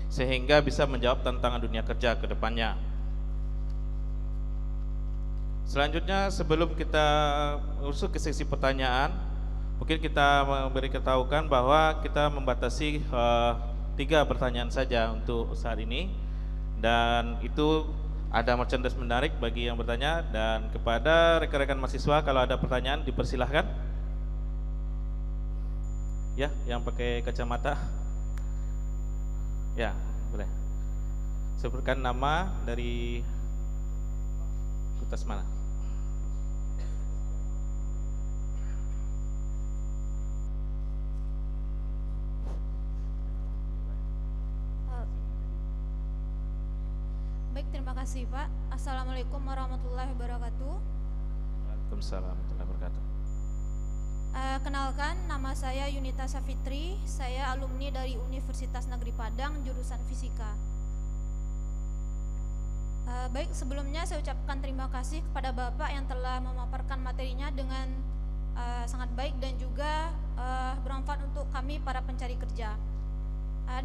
sehingga bisa menjawab tantangan dunia kerja ke depannya. Selanjutnya sebelum kita masuk ke sesi pertanyaan, mungkin kita memberitahukan bahwa kita membatasi 3 pertanyaan saja untuk saat ini, dan itu ada merchandise menarik bagi yang bertanya. Dan kepada rekan-rekan mahasiswa, kalau ada pertanyaan dipersilahkan. Ya, yang pakai kacamata. Ya, boleh. Sebutkan nama dari Kutas mana? Baik, terima kasih Pak. Assalamualaikum warahmatullahi wabarakatuh. Waalaikumsalam warahmatullahi wabarakatuh. Kenalkan, nama saya Yunita Safitri. Saya alumni dari Universitas Negeri Padang, jurusan Fisika. Baik, sebelumnya saya ucapkan terima kasih kepada Bapak yang telah memaparkan materinya dengan sangat baik dan juga bermanfaat untuk kami para pencari kerja.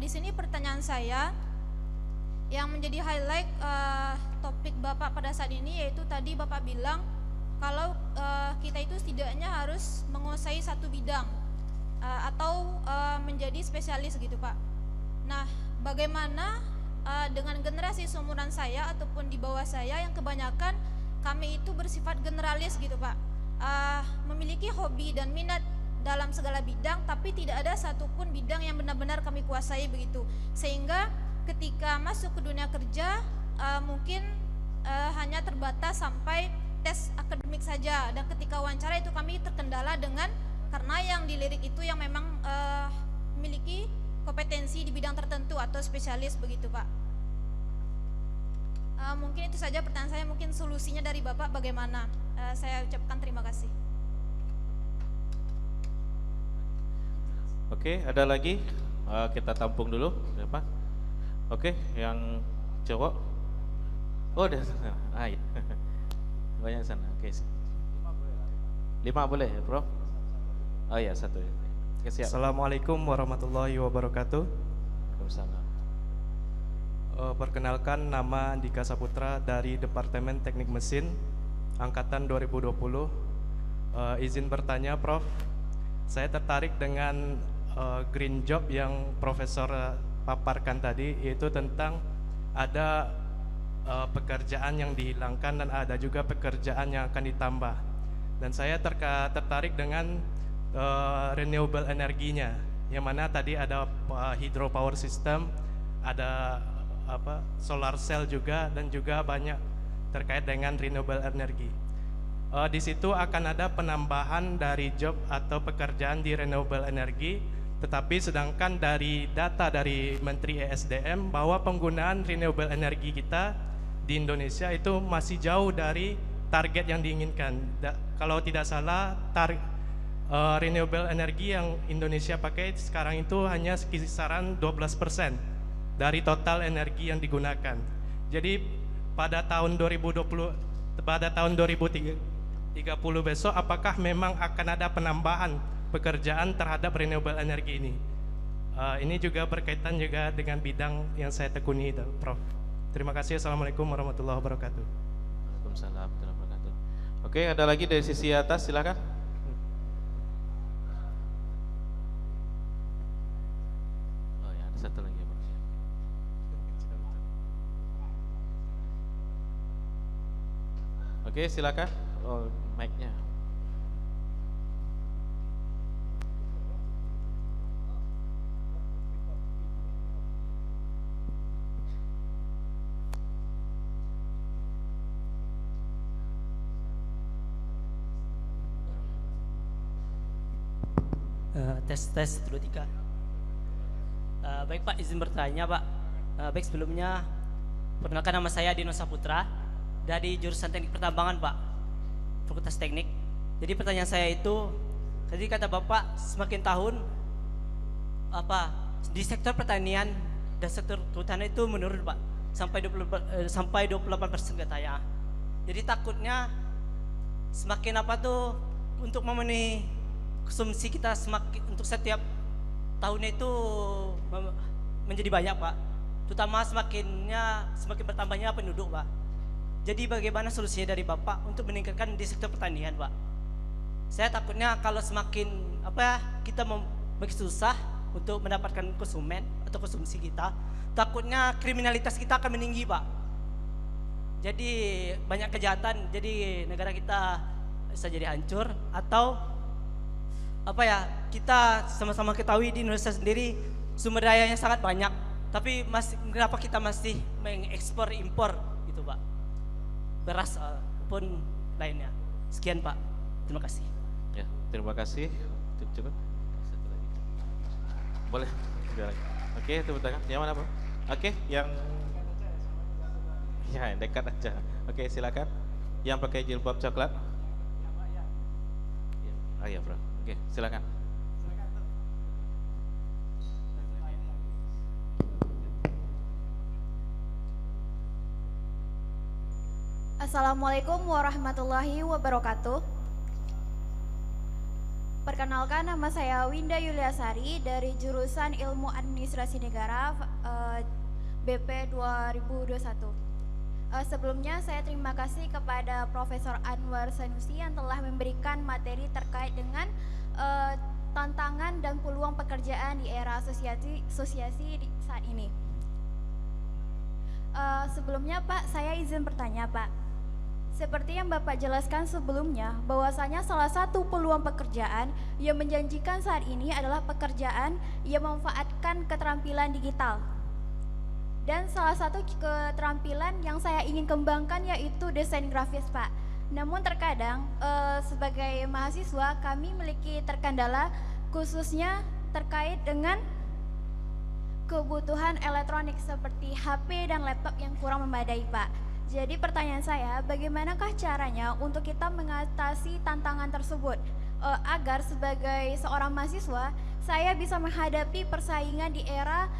Di sini pertanyaan saya, yang menjadi highlight topik Bapak pada saat ini, yaitu tadi Bapak bilang kalau kita itu setidaknya harus menguasai satu bidang atau menjadi spesialis gitu Pak. Nah, bagaimana dengan generasi seumuran saya ataupun di bawah saya yang kebanyakan kami itu bersifat generalis gitu Pak, memiliki hobi dan minat dalam segala bidang, tapi tidak ada satupun bidang yang benar-benar kami kuasai begitu, sehingga ketika masuk ke dunia kerja mungkin hanya terbatas sampai tes akademik saja, dan ketika wawancara itu kami terkendala dengan karena yang dilirik itu yang memang memiliki kompetensi di bidang tertentu atau spesialis begitu Pak. Mungkin itu saja pertanyaan saya, mungkin solusinya dari Bapak bagaimana? Saya ucapkan terima kasih. Oke, ada lagi? Kita tampung dulu, Pak. Oke, yang cowok. Oh, udah sana. Iya. Banyak sana. Oke. 5 boleh, Bro? Oh iya, 1. Oke, siap. Assalamualaikum warahmatullahi wabarakatuh. Waalaikumsalam. Perkenalkan, nama Andika Saputra dari Departemen Teknik Mesin Angkatan 2020. Izin bertanya, Prof. Saya tertarik dengan green job yang Profesor paparkan tadi, yaitu tentang ada pekerjaan yang dihilangkan dan ada juga pekerjaan yang akan ditambah. Dan saya tertarik dengan renewable energinya, yang mana tadi ada hydropower system, ada solar cell juga, dan juga banyak terkait dengan renewable energy. Di situ akan ada penambahan dari job atau pekerjaan di renewable energy. Tetapi sedangkan dari data dari Menteri ESDM bahwa penggunaan renewable energy kita di Indonesia itu masih jauh dari target yang diinginkan. Kalau tidak salah, renewable energy yang Indonesia pakai sekarang itu hanya kisaran 12% dari total energi yang digunakan. Jadi pada tahun 2030 besok, apakah memang akan ada penambahan pekerjaan terhadap renewable energy ini? Ini juga berkaitan juga dengan bidang yang saya tekuni, Prof. Terima kasih. Assalamualaikum warahmatullahi wabarakatuh. Waalaikumsalam warahmatullahi wabarakatuh. Oke, ada lagi dari sisi atas, silakan. Oh ya, ada satu lagi. Oke, silakan. Oh, mic-nya. Tes 1, 2, 3. Baik Pak, izin bertanya Pak. Baik, sebelumnya perkenalkan, nama saya Dino Saputra dari jurusan Teknik Pertambangan Pak, Fakultas Teknik. Jadi pertanyaan saya itu, tadi kata Bapak semakin tahun di sektor pertanian dan sektor kehutanan itu menurun Pak, sampai 28% katanya. Jadi takutnya semakin untuk memenuhi konsumsi kita semakin untuk setiap tahunnya itu menjadi banyak Pak, terutama semakin bertambahnya penduduk Pak. Jadi bagaimana solusinya dari Bapak untuk meningkatkan di sektor pertanian Pak? Saya takutnya kalau semakin kita makin susah untuk mendapatkan konsumen atau konsumsi kita, takutnya kriminalitas kita akan meninggi Pak. Jadi banyak kejahatan, jadi negara kita bisa jadi hancur. Atau kita sama-sama ketahui di Indonesia sendiri sumber dayanya sangat banyak, tapi kenapa kita masih mengekspor impor gitu Pak, beras pun lainnya. Sekian Pak, terima kasih. Ya, terima kasih. Cukup. Satu lagi. Boleh. Oke, tepuk tangan. Yang mana Pak? Oke, yang dekat aja. Oke, silakan. Yang pakai jilbab coklat. Oh iya Bro. Oke, silakan. Assalamualaikum warahmatullahi wabarakatuh. Perkenalkan, nama saya Winda Yuliasari dari jurusan Ilmu Administrasi Negara BP 2021. Sebelumnya saya terima kasih kepada Profesor Anwar Sanusi yang telah memberikan materi terkait dengan tantangan dan peluang pekerjaan di era asosiasi saat ini. Sebelumnya Pak, saya izin bertanya Pak. Seperti yang Bapak jelaskan sebelumnya, bahwasanya salah satu peluang pekerjaan yang menjanjikan saat ini adalah pekerjaan yang memanfaatkan keterampilan digital. Dan salah satu keterampilan yang saya ingin kembangkan yaitu desain grafis Pak. Namun terkadang sebagai mahasiswa kami memiliki terkendala, khususnya terkait dengan kebutuhan elektronik seperti HP dan laptop yang kurang memadai Pak. Jadi pertanyaan saya, bagaimanakah caranya untuk kita mengatasi tantangan tersebut agar sebagai seorang mahasiswa saya bisa menghadapi persaingan di era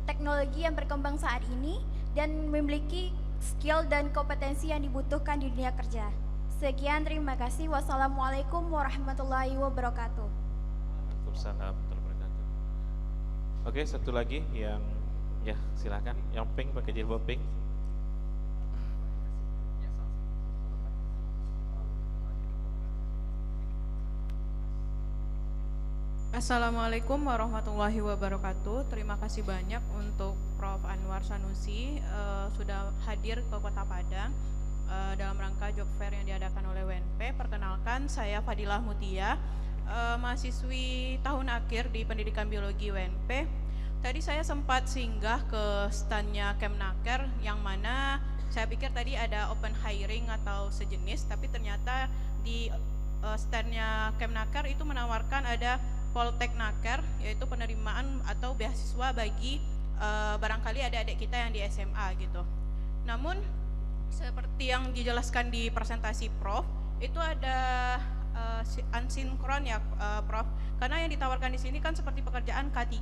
teknologi yang berkembang saat ini dan memiliki skill dan kompetensi yang dibutuhkan di dunia kerja. Sekian, terima kasih. Wassalamualaikum warahmatullahi wabarakatuh. Waalaikumsalam warahmatullahi wabarakatuh. Oke, satu lagi yang silakan, yang pink pakai jilbab pink. Assalamualaikum warahmatullahi wabarakatuh. Terima kasih banyak untuk Prof. Anwar Sanusi sudah hadir ke Kota Padang dalam rangka job fair yang diadakan oleh WNP. Perkenalkan, saya Fadilah Mutia, mahasiswi tahun akhir di Pendidikan Biologi WNP. Tadi saya sempat singgah ke standnya Kemnaker, yang mana saya pikir tadi ada open hiring atau sejenis, tapi ternyata di standnya Kemnaker itu menawarkan ada Polteknaker, yaitu penerimaan atau beasiswa bagi barangkali adik-adik kita yang di SMA gitu. Namun seperti yang dijelaskan di presentasi Prof, itu ada unsinkron ya Prof. Karena yang ditawarkan di sini kan seperti pekerjaan K3,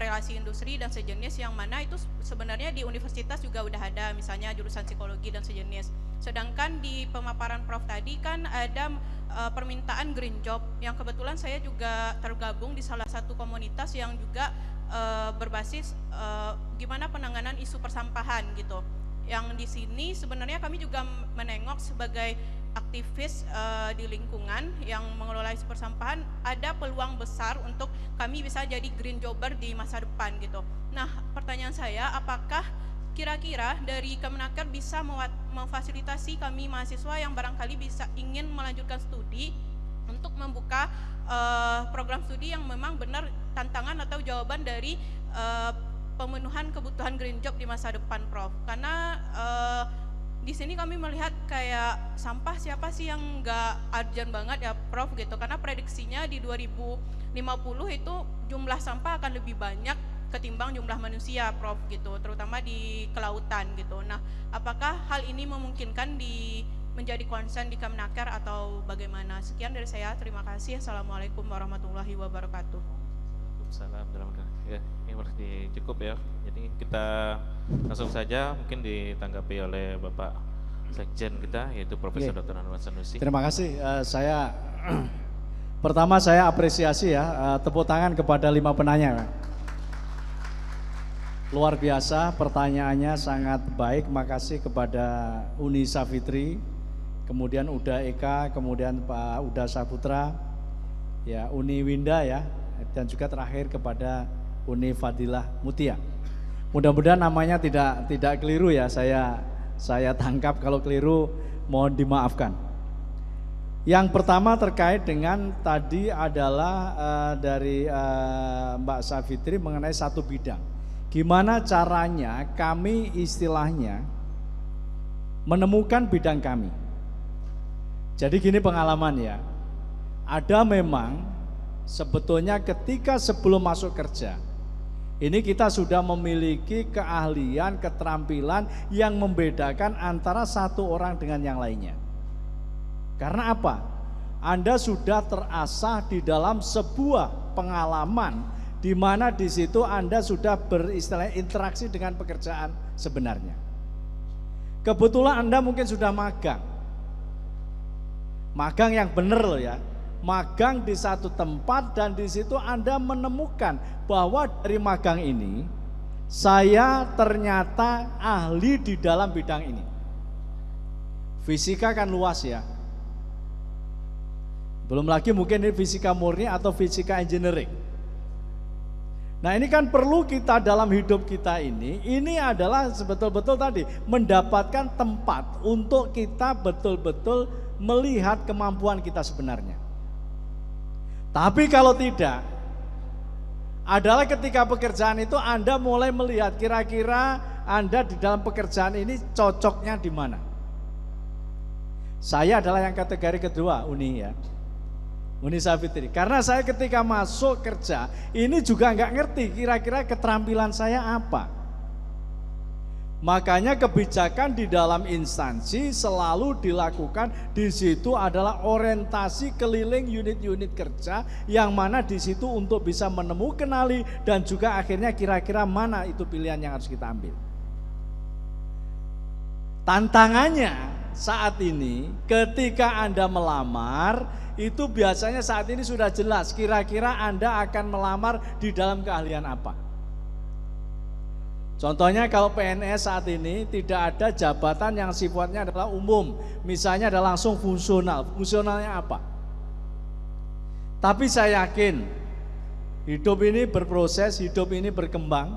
relasi industri dan sejenis, yang mana itu sebenarnya di universitas juga udah ada, misalnya jurusan psikologi dan sejenis. Sedangkan di pemaparan Prof tadi kan ada permintaan green job, yang kebetulan saya juga tergabung di salah satu komunitas yang juga berbasis gimana penanganan isu persampahan gitu. Yang di sini sebenarnya kami juga menengok sebagai aktivis di lingkungan yang mengelola isu persampahan, ada peluang besar untuk kami bisa jadi green jobber di masa depan gitu. Nah, pertanyaan saya, apakah kira-kira dari Kemenaker bisa memfasilitasi kami mahasiswa yang barangkali bisa ingin melanjutkan studi untuk membuka program studi yang memang benar tantangan atau jawaban dari pemenuhan kebutuhan green job di masa depan, Prof. Karena di sini kami melihat kayak sampah siapa sih yang nggak urgent banget ya Prof gitu, karena prediksinya di 2050 itu jumlah sampah akan lebih banyak ketimbang jumlah manusia Prof gitu, terutama di kelautan gitu. Nah, apakah hal ini memungkinkan menjadi concern di Kemenaker atau bagaimana? Sekian dari saya, terima kasih. Assalamualaikum warahmatullahi wabarakatuh. Waalaikumsalam. Ya, ini berarti cukup ya. Jadi kita langsung saja mungkin ditanggapi oleh Bapak Sekjen kita, yaitu Profesor Dr. Anwar Sanusi. Terima kasih. Pertama saya apresiasi ya, tepuk tangan kepada 5 penanya. Luar biasa, pertanyaannya sangat baik. Makasih kepada Uni Safitri, kemudian Uda Eka, kemudian Pak Uda Saputra, ya Uni Winda ya, dan juga terakhir kepada Uni Fadilah Mutia. Mudah-mudahan namanya tidak keliru ya, saya tangkap, kalau keliru mohon dimaafkan. Yang pertama terkait dengan tadi adalah dari Mbak Safitri mengenai satu bidang. Gimana caranya kami istilahnya menemukan bidang kami. Jadi gini pengalaman ya, ada memang sebetulnya ketika sebelum masuk kerja, ini kita sudah memiliki keahlian, keterampilan yang membedakan antara satu orang dengan yang lainnya. Karena apa? Anda sudah terasah di dalam sebuah pengalaman di mana di situ Anda sudah berinteraksi dengan pekerjaan sebenarnya. Kebetulan Anda mungkin sudah magang. Magang yang benar loh ya. Magang di satu tempat dan di situ Anda menemukan bahwa dari magang ini saya ternyata ahli di dalam bidang ini. Fisika kan luas ya. Belum lagi mungkin ini fisika murni atau fisika engineering. Nah ini kan perlu kita dalam hidup kita ini adalah betul-betul tadi mendapatkan tempat untuk kita betul-betul melihat kemampuan kita sebenarnya. Tapi kalau tidak, adalah ketika pekerjaan itu Anda mulai melihat kira-kira Anda di dalam pekerjaan ini cocoknya di mana. Saya adalah yang kategori kedua, Uni ya, Uni Safitri. Karena saya ketika masuk kerja ini juga nggak ngerti kira-kira keterampilan saya apa. Makanya kebijakan di dalam instansi selalu dilakukan, di situ adalah orientasi keliling unit-unit kerja yang mana di situ untuk bisa menemukan kenali dan juga akhirnya kira-kira mana itu pilihan yang harus kita ambil. Tantangannya saat ini ketika Anda melamar itu biasanya saat ini sudah jelas kira-kira Anda akan melamar di dalam keahlian apa. Contohnya kalau PNS saat ini tidak ada jabatan yang sifatnya adalah umum, misalnya ada langsung fungsional. Fungsionalnya apa? Tapi saya yakin hidup ini berproses, hidup ini berkembang.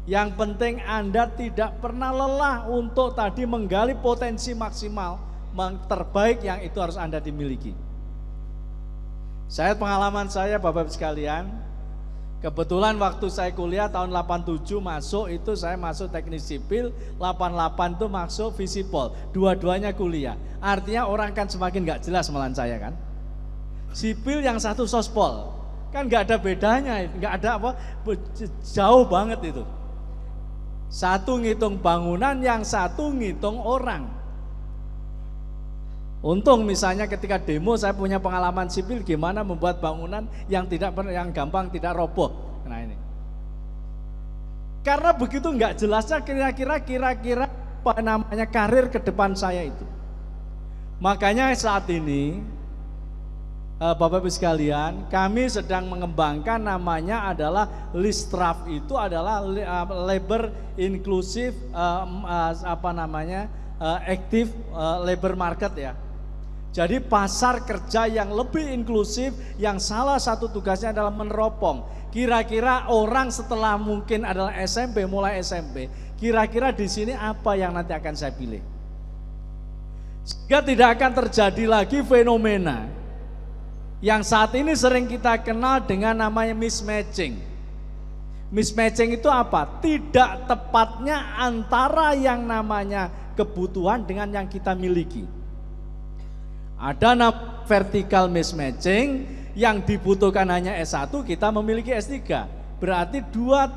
Yang penting Anda tidak pernah lelah untuk tadi menggali potensi maksimal terbaik yang itu harus Anda dimiliki. Saya pengalaman saya Bapak-Bapak sekalian, kebetulan waktu saya kuliah tahun 87 masuk itu saya masuk teknik sipil, 88 itu masuk Visipol, dua-duanya kuliah. Artinya orang kan semakin gak jelas malahan saya kan. Sipil yang satu sospol, kan gak ada bedanya, gak ada apa, jauh banget itu. Satu ngitung bangunan, yang satu ngitung orang. Untung misalnya ketika demo saya punya pengalaman sipil gimana membuat bangunan yang gampang tidak roboh. Nah ini. Karena begitu nggak jelasnya kira-kira apa namanya karir ke depan saya itu. Makanya saat ini Bapak Ibu sekalian, kami sedang mengembangkan namanya adalah LISTRAF, itu adalah labor inclusive active labor market ya. Jadi pasar kerja yang lebih inklusif, yang salah satu tugasnya adalah meneropong. Kira-kira orang setelah mungkin adalah SMP, mulai SMP, kira-kira di sini apa yang nanti akan saya pilih? Sehingga tidak akan terjadi lagi fenomena yang saat ini sering kita kenal dengan namanya mismatching. Mismatching itu apa? Tidak tepatnya antara yang namanya kebutuhan dengan yang kita miliki. Ada vertical mismatching, yang dibutuhkan hanya S1, kita memiliki S3. Berarti dua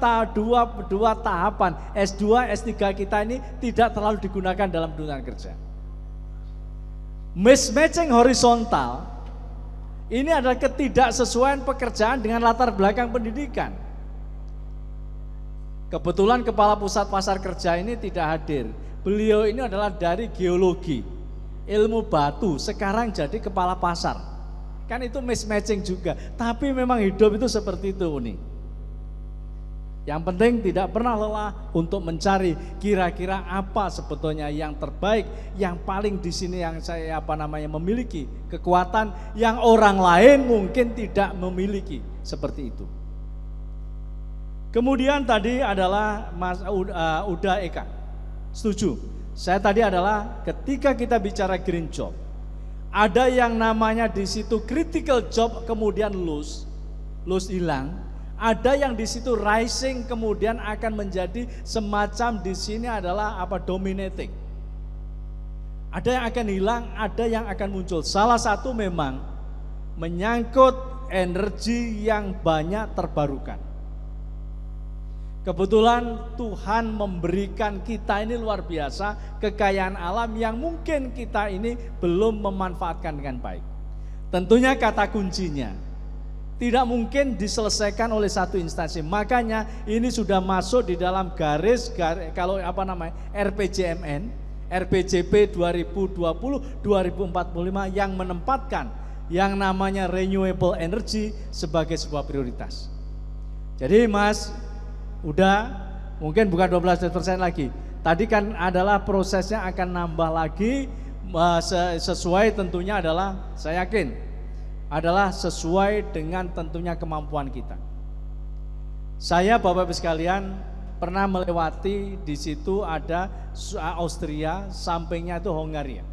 tahapan S2, S3 kita ini tidak terlalu digunakan dalam dunia kerja. Mismatching horizontal ini adalah ketidaksesuaian pekerjaan dengan latar belakang pendidikan. Kebetulan Kepala Pusat Pasar Kerja ini tidak hadir. Beliau ini adalah dari geologi, ilmu batu, sekarang jadi kepala pasar. Kan itu mismatching juga. Tapi memang hidup itu seperti itu nih. Yang penting tidak pernah lelah untuk mencari kira-kira apa sebetulnya yang terbaik, yang paling di sini yang saya memiliki kekuatan yang orang lain mungkin tidak memiliki, seperti itu. Kemudian tadi adalah Mas Uda Eka, setuju. Saya tadi adalah ketika kita bicara green job, ada yang namanya di situ critical job kemudian lose hilang. Ada yang di situ rising kemudian akan menjadi semacam di sini adalah dominating. Ada yang akan hilang, ada yang akan muncul. Salah satu memang menyangkut energi yang banyak terbarukan. Kebetulan Tuhan memberikan kita ini luar biasa kekayaan alam yang mungkin kita ini belum memanfaatkan dengan baik. Tentunya kata kuncinya tidak mungkin diselesaikan oleh satu instansi. Makanya ini sudah masuk di dalam garis kalau RPJMN, RPJP 2020-2045 yang menempatkan yang namanya renewable energy sebagai sebuah prioritas. Jadi Mas, udah mungkin bukan 12% lagi. Tadi kan adalah prosesnya akan nambah lagi sesuai tentunya adalah saya yakin adalah sesuai dengan tentunya kemampuan kita. Saya Bapak Ibu sekalian pernah melewati di situ ada Austria, sampingnya itu Hongaria.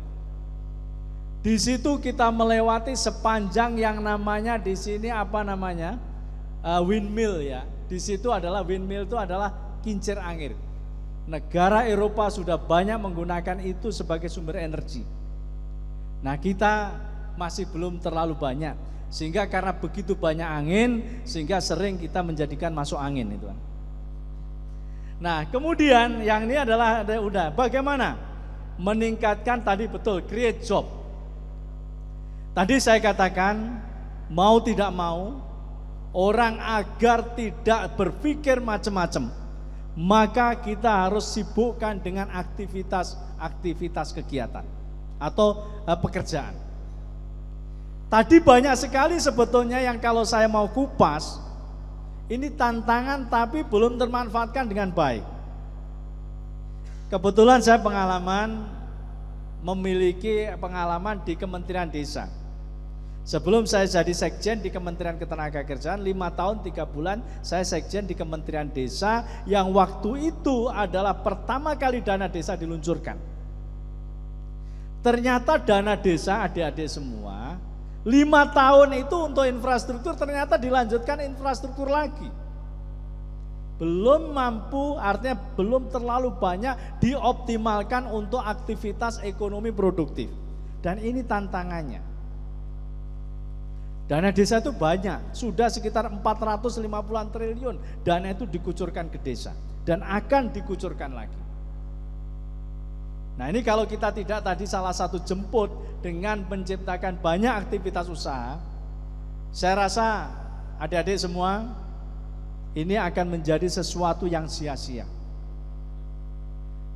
Di situ kita melewati sepanjang yang namanya di sini windmill ya. Di situ adalah windmill itu adalah kincir angin. Negara Eropa sudah banyak menggunakan itu sebagai sumber energi. Nah kita masih belum terlalu banyak, sehingga karena begitu banyak angin sehingga sering kita menjadikan masuk angin itu. Nah kemudian yang ini adalah udah bagaimana meningkatkan tadi betul create job. Tadi saya katakan mau tidak mau orang agar tidak berpikir macam-macam, maka kita harus sibukkan dengan aktivitas kegiatan atau pekerjaan. Tadi banyak sekali sebetulnya yang kalau saya mau kupas, ini tantangan tapi belum termanfaatkan dengan baik. Kebetulan saya memiliki pengalaman di Kementerian Desa. Sebelum saya jadi sekjen di Kementerian Ketenagakerjaan, 5 tahun 3 bulan saya sekjen di Kementerian Desa yang waktu itu adalah pertama kali dana desa diluncurkan. Ternyata dana desa adik-adik semua 5 tahun itu untuk infrastruktur ternyata dilanjutkan infrastruktur lagi. Belum mampu, artinya belum terlalu banyak dioptimalkan untuk aktivitas ekonomi produktif. Dan ini tantangannya. Dana desa itu banyak, sudah sekitar 450-an triliun dana itu dikucurkan ke desa. dan akan dikucurkan lagi. Nah ini kalau kita tidak tadi salah satu jemput dengan menciptakan banyak aktivitas usaha, saya rasa adik-adik semua ini akan menjadi sesuatu yang sia-sia.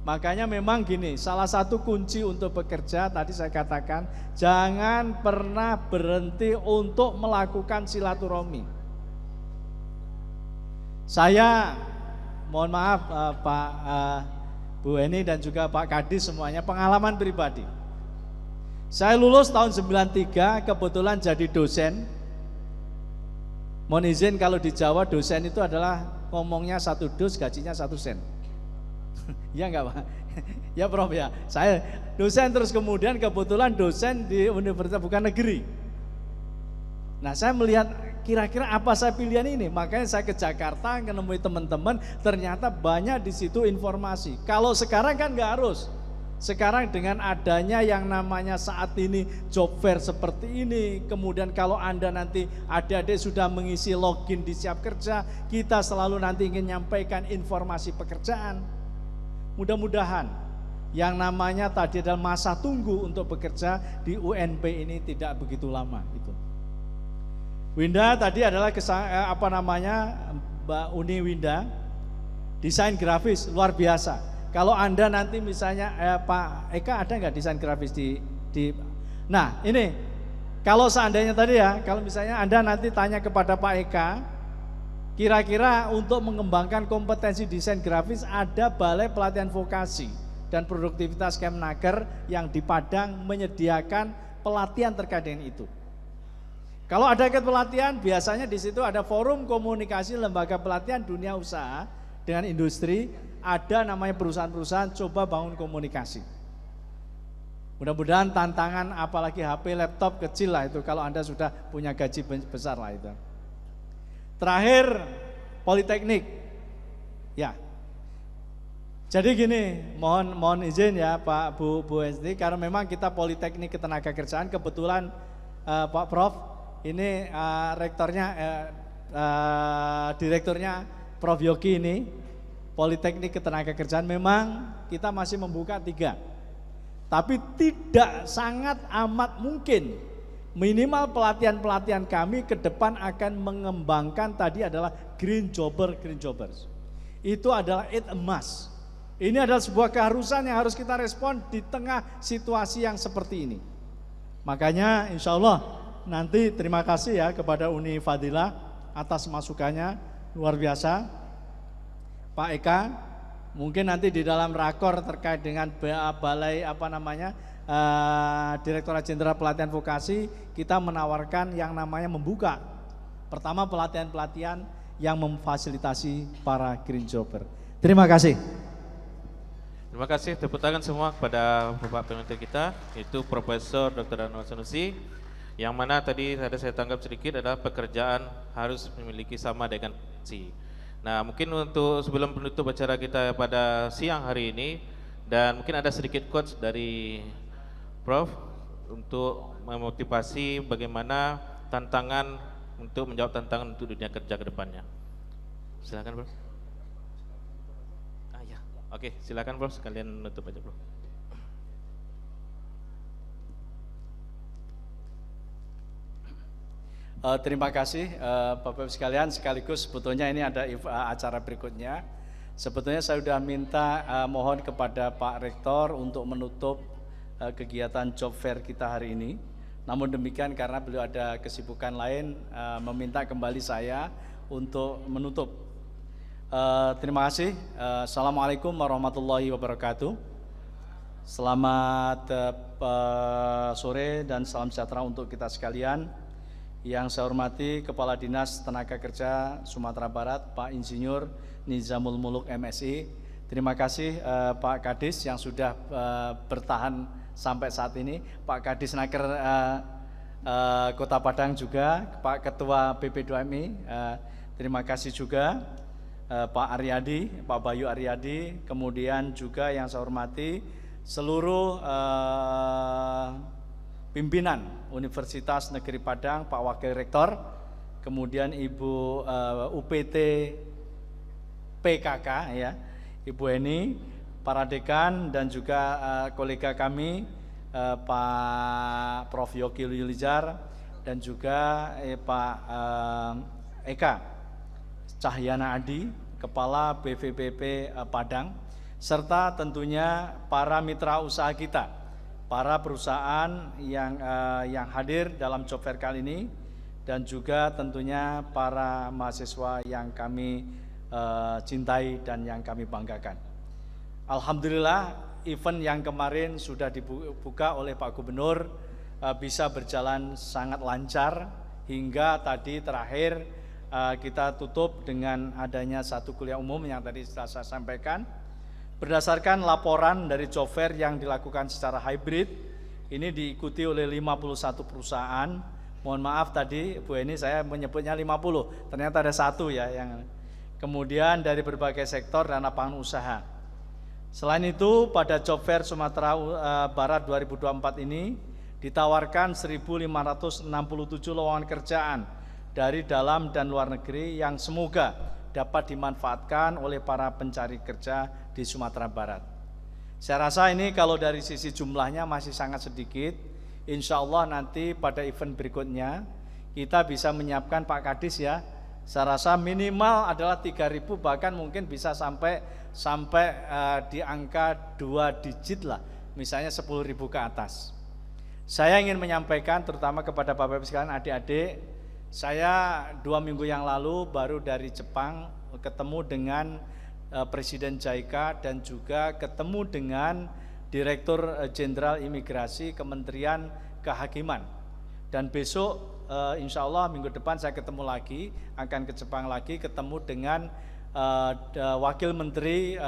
Makanya memang gini, salah satu kunci untuk bekerja tadi saya katakan, jangan pernah berhenti untuk melakukan silaturahmi. Saya mohon maaf Pak Bu Eni dan juga Pak Kadis semuanya, pengalaman pribadi. Saya lulus tahun 93, kebetulan jadi dosen. Mohon izin kalau di Jawa dosen itu adalah ngomongnya 1 dus gajinya 1 sen. Ya enggak Pak? Ya Prof ya. Saya dosen terus kemudian kebetulan dosen di universitas bukan negeri. Nah saya melihat kira-kira apa saya pilihan ini, makanya saya ke Jakarta menemui teman-teman, ternyata banyak di situ informasi. Kalau sekarang kan nggak harus. Sekarang dengan adanya yang namanya saat ini job fair seperti ini, kemudian kalau Anda nanti adik-adik sudah mengisi login di Siap Kerja, kita selalu nanti ingin nyampaikan informasi pekerjaan. Mudah-mudahan yang namanya tadi adalah masa tunggu untuk bekerja di UNP ini tidak begitu lama itu. Winda tadi adalah Mbak Uni Winda, desain grafis luar biasa. Kalau Anda nanti misalnya Pak Eka ada nggak desain grafis di Nah ini kalau seandainya tadi ya, kalau misalnya Anda nanti tanya kepada Pak Eka, kira-kira untuk mengembangkan kompetensi desain grafis ada Balai Pelatihan Vokasi dan Produktivitas Kemnaker yang di Padang menyediakan pelatihan terkait dengan itu. Kalau ada pelatihan, biasanya di situ ada forum komunikasi lembaga pelatihan dunia usaha dengan industri, ada namanya perusahaan-perusahaan coba bangun komunikasi. Mudah-mudahan tantangan apalagi HP, laptop kecil lah itu kalau Anda sudah punya gaji besar lah itu. Terakhir, Politeknik. Ya. Jadi gini, mohon izin ya Pak Bu SD, karena memang kita Politeknik Ketenagakerjaan kebetulan Pak Prof ini direkturnya Prof Yogi ini Politeknik Ketenagakerjaan memang kita masih membuka 3. Tapi tidak sangat amat mungkin minimal pelatihan-pelatihan kami ke depan akan mengembangkan tadi adalah green jobbers. Itu adalah it a must. Ini adalah sebuah keharusan yang harus kita respon di tengah situasi yang seperti ini. Makanya insya Allah nanti terima kasih ya kepada Uni Fadilah atas masukannya luar biasa. Pak Eka, mungkin nanti di dalam rakor terkait dengan balai Direktorat Jenderal Pelatihan Vokasi, kita menawarkan yang namanya membuka. Pertama pelatihan-pelatihan yang memfasilitasi para green jobber. Terima kasih. Terima kasih, tepuk tangan semua kepada Bapak Pemimpin kita, yaitu Profesor Dr. Anwar Sanusi. Yang mana tadi ada saya tanggap sedikit adalah pekerjaan harus memiliki sama dengan si. Nah mungkin untuk sebelum penutup acara kita pada siang hari ini, dan mungkin ada sedikit quotes dari Prof untuk memotivasi bagaimana tantangan untuk menjawab tantangan untuk dunia kerja ke depannya. Silakan Prof. Ya. Oke, silakan Prof, sekalian nutup aja Prof. Terima kasih Bapak-Ibu sekalian, sekaligus sebetulnya ini ada acara berikutnya. Sebetulnya saya sudah minta mohon kepada Pak Rektor untuk menutup kegiatan job fair kita hari ini. Namun demikian karena beliau ada kesibukan lain, meminta kembali saya untuk menutup. Terima kasih. Assalamualaikum warahmatullahi wabarakatuh. Selamat sore dan salam sejahtera untuk kita sekalian. Yang saya hormati Kepala Dinas Tenaga Kerja Sumatera Barat, Pak Insinyur Nizamul Muluk MSI. Terima kasih Pak Kadis yang sudah bertahan sampai saat ini. Pak Kadis Naker Kota Padang juga, Pak Ketua BP2MI. Terima kasih juga Pak Aryadi, Pak Bayu Aryadi. Kemudian juga yang saya hormati seluruh pimpinan Universitas Negeri Padang, Pak Wakil Rektor, kemudian Ibu UPT PKK ya, Ibu Eni, para dekan dan juga kolega kami Pak Prof. Yogi Yulijar dan juga Pak Eka Cahyana Adi, Kepala BVPP Padang, serta tentunya para mitra usaha kita, para perusahaan yang hadir dalam job fair kali ini, dan juga tentunya para mahasiswa yang kami cintai dan yang kami banggakan. Alhamdulillah event yang kemarin sudah dibuka oleh Pak Gubernur bisa berjalan sangat lancar hingga tadi terakhir kita tutup dengan adanya satu kuliah umum yang tadi sudah saya sampaikan. Berdasarkan laporan dari job fair yang dilakukan secara hybrid, ini diikuti oleh 51 perusahaan. Mohon maaf tadi Bu Eni saya menyebutnya 50, ternyata ada satu ya yang kemudian dari berbagai sektor dan lapangan usaha. Selain itu pada job fair Sumatera Barat 2024 ini ditawarkan 1.567 lowongan kerjaan dari dalam dan luar negeri yang semoga dapat dimanfaatkan oleh para pencari kerja di Sumatera Barat. Saya rasa ini kalau dari sisi jumlahnya masih sangat sedikit. Insya Allah nanti pada event berikutnya kita bisa menyiapkan Pak Kadis ya. Saya rasa minimal adalah 3.000, bahkan mungkin bisa sampai di angka 2 digit lah, misalnya 10.000 ke atas. Saya ingin menyampaikan terutama kepada Bapak Ibu sekalian, adik-adik, saya 2 minggu yang lalu baru dari Jepang ketemu dengan Presiden JICA dan juga ketemu dengan Direktur Jenderal Imigrasi Kementerian Kehakiman. Dan besok insya Allah minggu depan saya ketemu lagi, akan ke Jepang lagi, ketemu dengan Wakil Menteri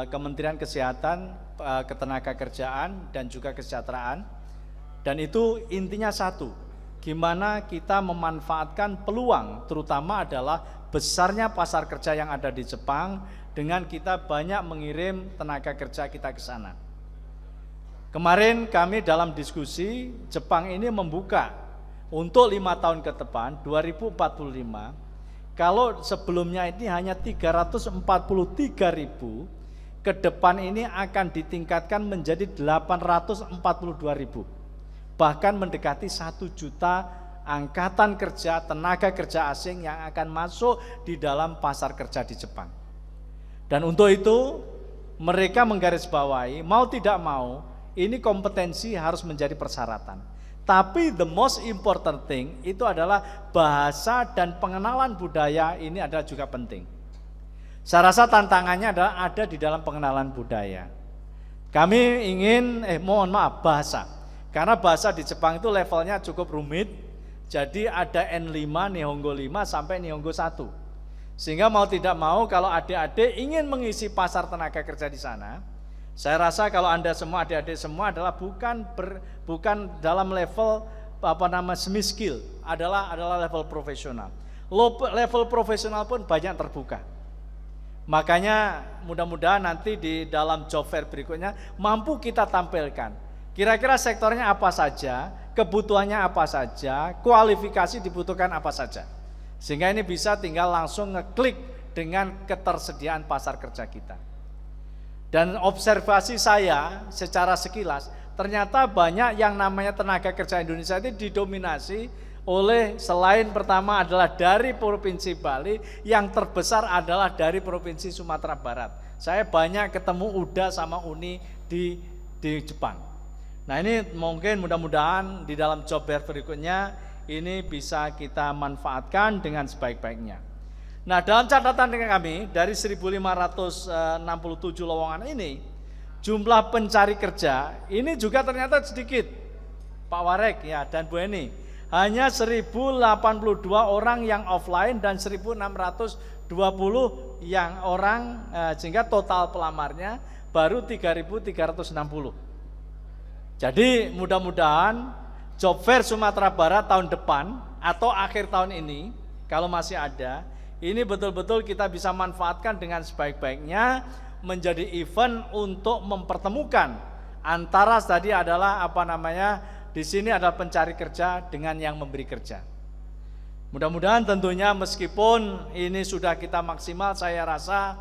Kementerian Kesehatan, Ketenagakerjaan dan juga Kesejahteraan. Dan itu intinya satu, gimana kita memanfaatkan peluang, terutama adalah besarnya pasar kerja yang ada di Jepang dengan kita banyak mengirim tenaga kerja kita ke sana. Kemarin kami dalam diskusi, Jepang ini membuka untuk 5 tahun ke depan 2045, kalau sebelumnya ini hanya 343.000, ke depan ini akan ditingkatkan menjadi 842.000, bahkan mendekati 1 juta angkatan kerja, tenaga kerja asing yang akan masuk di dalam pasar kerja di Jepang. Dan untuk itu mereka menggarisbawahi, mau tidak mau, ini kompetensi harus menjadi persyaratan. Tapi the most important thing itu adalah bahasa dan pengenalan budaya, ini adalah juga penting. Saya rasa tantangannya adalah ada di dalam pengenalan budaya. Kami ingin, bahasa. Karena bahasa di Jepang itu levelnya cukup rumit. Jadi ada N5, Nihongo 5 sampai Nihongo 1. Sehingga mau tidak mau kalau adik-adik ingin mengisi pasar tenaga kerja di sana, saya rasa kalau Anda semua, adik-adik semua adalah bukan dalam level semi skill, adalah level profesional. Level profesional pun banyak terbuka. Makanya mudah-mudahan nanti di dalam job fair berikutnya mampu kita tampilkan kira-kira sektornya apa saja, kebutuhannya apa saja, kualifikasi dibutuhkan apa saja. Sehingga ini bisa tinggal langsung ngeklik dengan ketersediaan pasar kerja kita. Dan observasi saya secara sekilas, ternyata banyak yang namanya tenaga kerja Indonesia itu didominasi oleh, selain pertama adalah dari Provinsi Bali, yang terbesar adalah dari Provinsi Sumatera Barat. Saya banyak ketemu UDA sama UNI di Jepang. Nah ini mungkin mudah-mudahan di dalam job fair berikutnya ini bisa kita manfaatkan dengan sebaik-baiknya. Nah dalam catatan dengan kami dari 1.567 lowongan ini, jumlah pencari kerja ini juga ternyata sedikit, Pak Warek ya dan Bu Eni, hanya 1.082 orang yang offline dan 1.620 yang orang, sehingga total pelamarnya baru 3.360. Jadi mudah-mudahan job fair Sumatera Barat tahun depan atau akhir tahun ini kalau masih ada, ini betul-betul kita bisa manfaatkan dengan sebaik-baiknya menjadi event untuk mempertemukan antara tadi adalah di sini adalah pencari kerja dengan yang memberi kerja. Mudah-mudahan tentunya meskipun ini sudah kita maksimal, saya rasa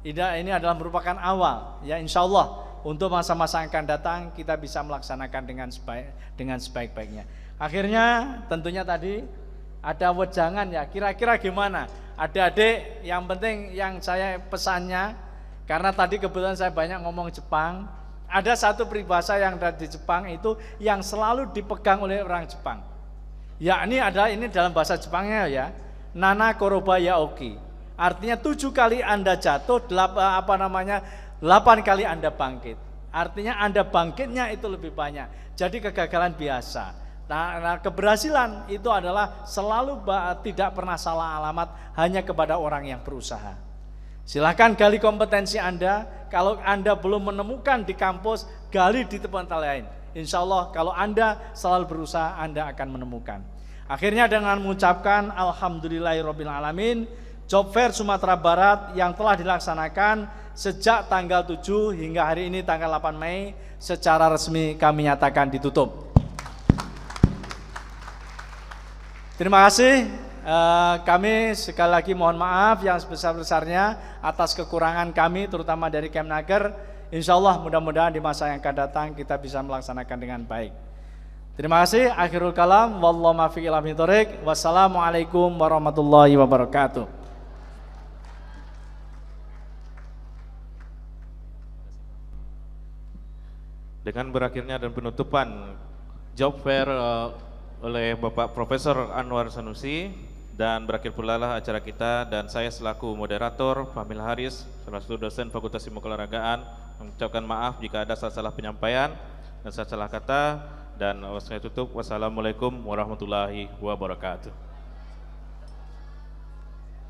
ini adalah merupakan awal. Ya insya Allah untuk masa-masa yang akan datang kita bisa melaksanakan dengan sebaik-baiknya. Akhirnya tentunya tadi ada wejangan ya, kira-kira gimana? Adik-adik, yang penting yang saya pesannya, karena tadi kebetulan saya banyak ngomong Jepang, ada satu peribahasa yang ada di Jepang itu yang selalu dipegang oleh orang Jepang. Yakni ada ini dalam bahasa Jepangnya ya, Nana Koroba Yaoki. Artinya 7 kali Anda jatuh, 8 kali Anda bangkit. Artinya Anda bangkitnya itu lebih banyak. Jadi kegagalan biasa. Nah, keberhasilan itu adalah selalu tidak pernah salah alamat, hanya kepada orang yang berusaha. Silahkan gali kompetensi Anda. Kalau Anda belum menemukan di kampus, gali di tempat lain. Insya Allah kalau Anda selalu berusaha, Anda akan menemukan. Akhirnya dengan mengucapkan Alhamdulillahirrabbilalamin, Job Fair Sumatera Barat yang telah dilaksanakan sejak tanggal 7 hingga hari ini tanggal 8 Mei secara resmi kami nyatakan ditutup. Terima kasih. Kami sekali lagi mohon maaf yang sebesar-besarnya atas kekurangan kami terutama dari Kemnaker. Insya Allah mudah-mudahan di masa yang akan datang kita bisa melaksanakan dengan baik. Terima kasih. Akhirul kalam. Wallahu muwaffiq ila aqwamit thoriq. Wassalamualaikum warahmatullahi wabarakatuh. Dengan berakhirnya dan penutupan Job Fair oleh Bapak Profesor Anwar Sanusi, dan berakhir pula lah acara kita, dan saya selaku moderator Fahmil Haris, salah satu dosen Fakultas Ilmu Keolahragaan, mengucapkan maaf jika ada salah penyampaian dan salah kata, dan saya tutup. Wassalamualaikum warahmatullahi wabarakatuh.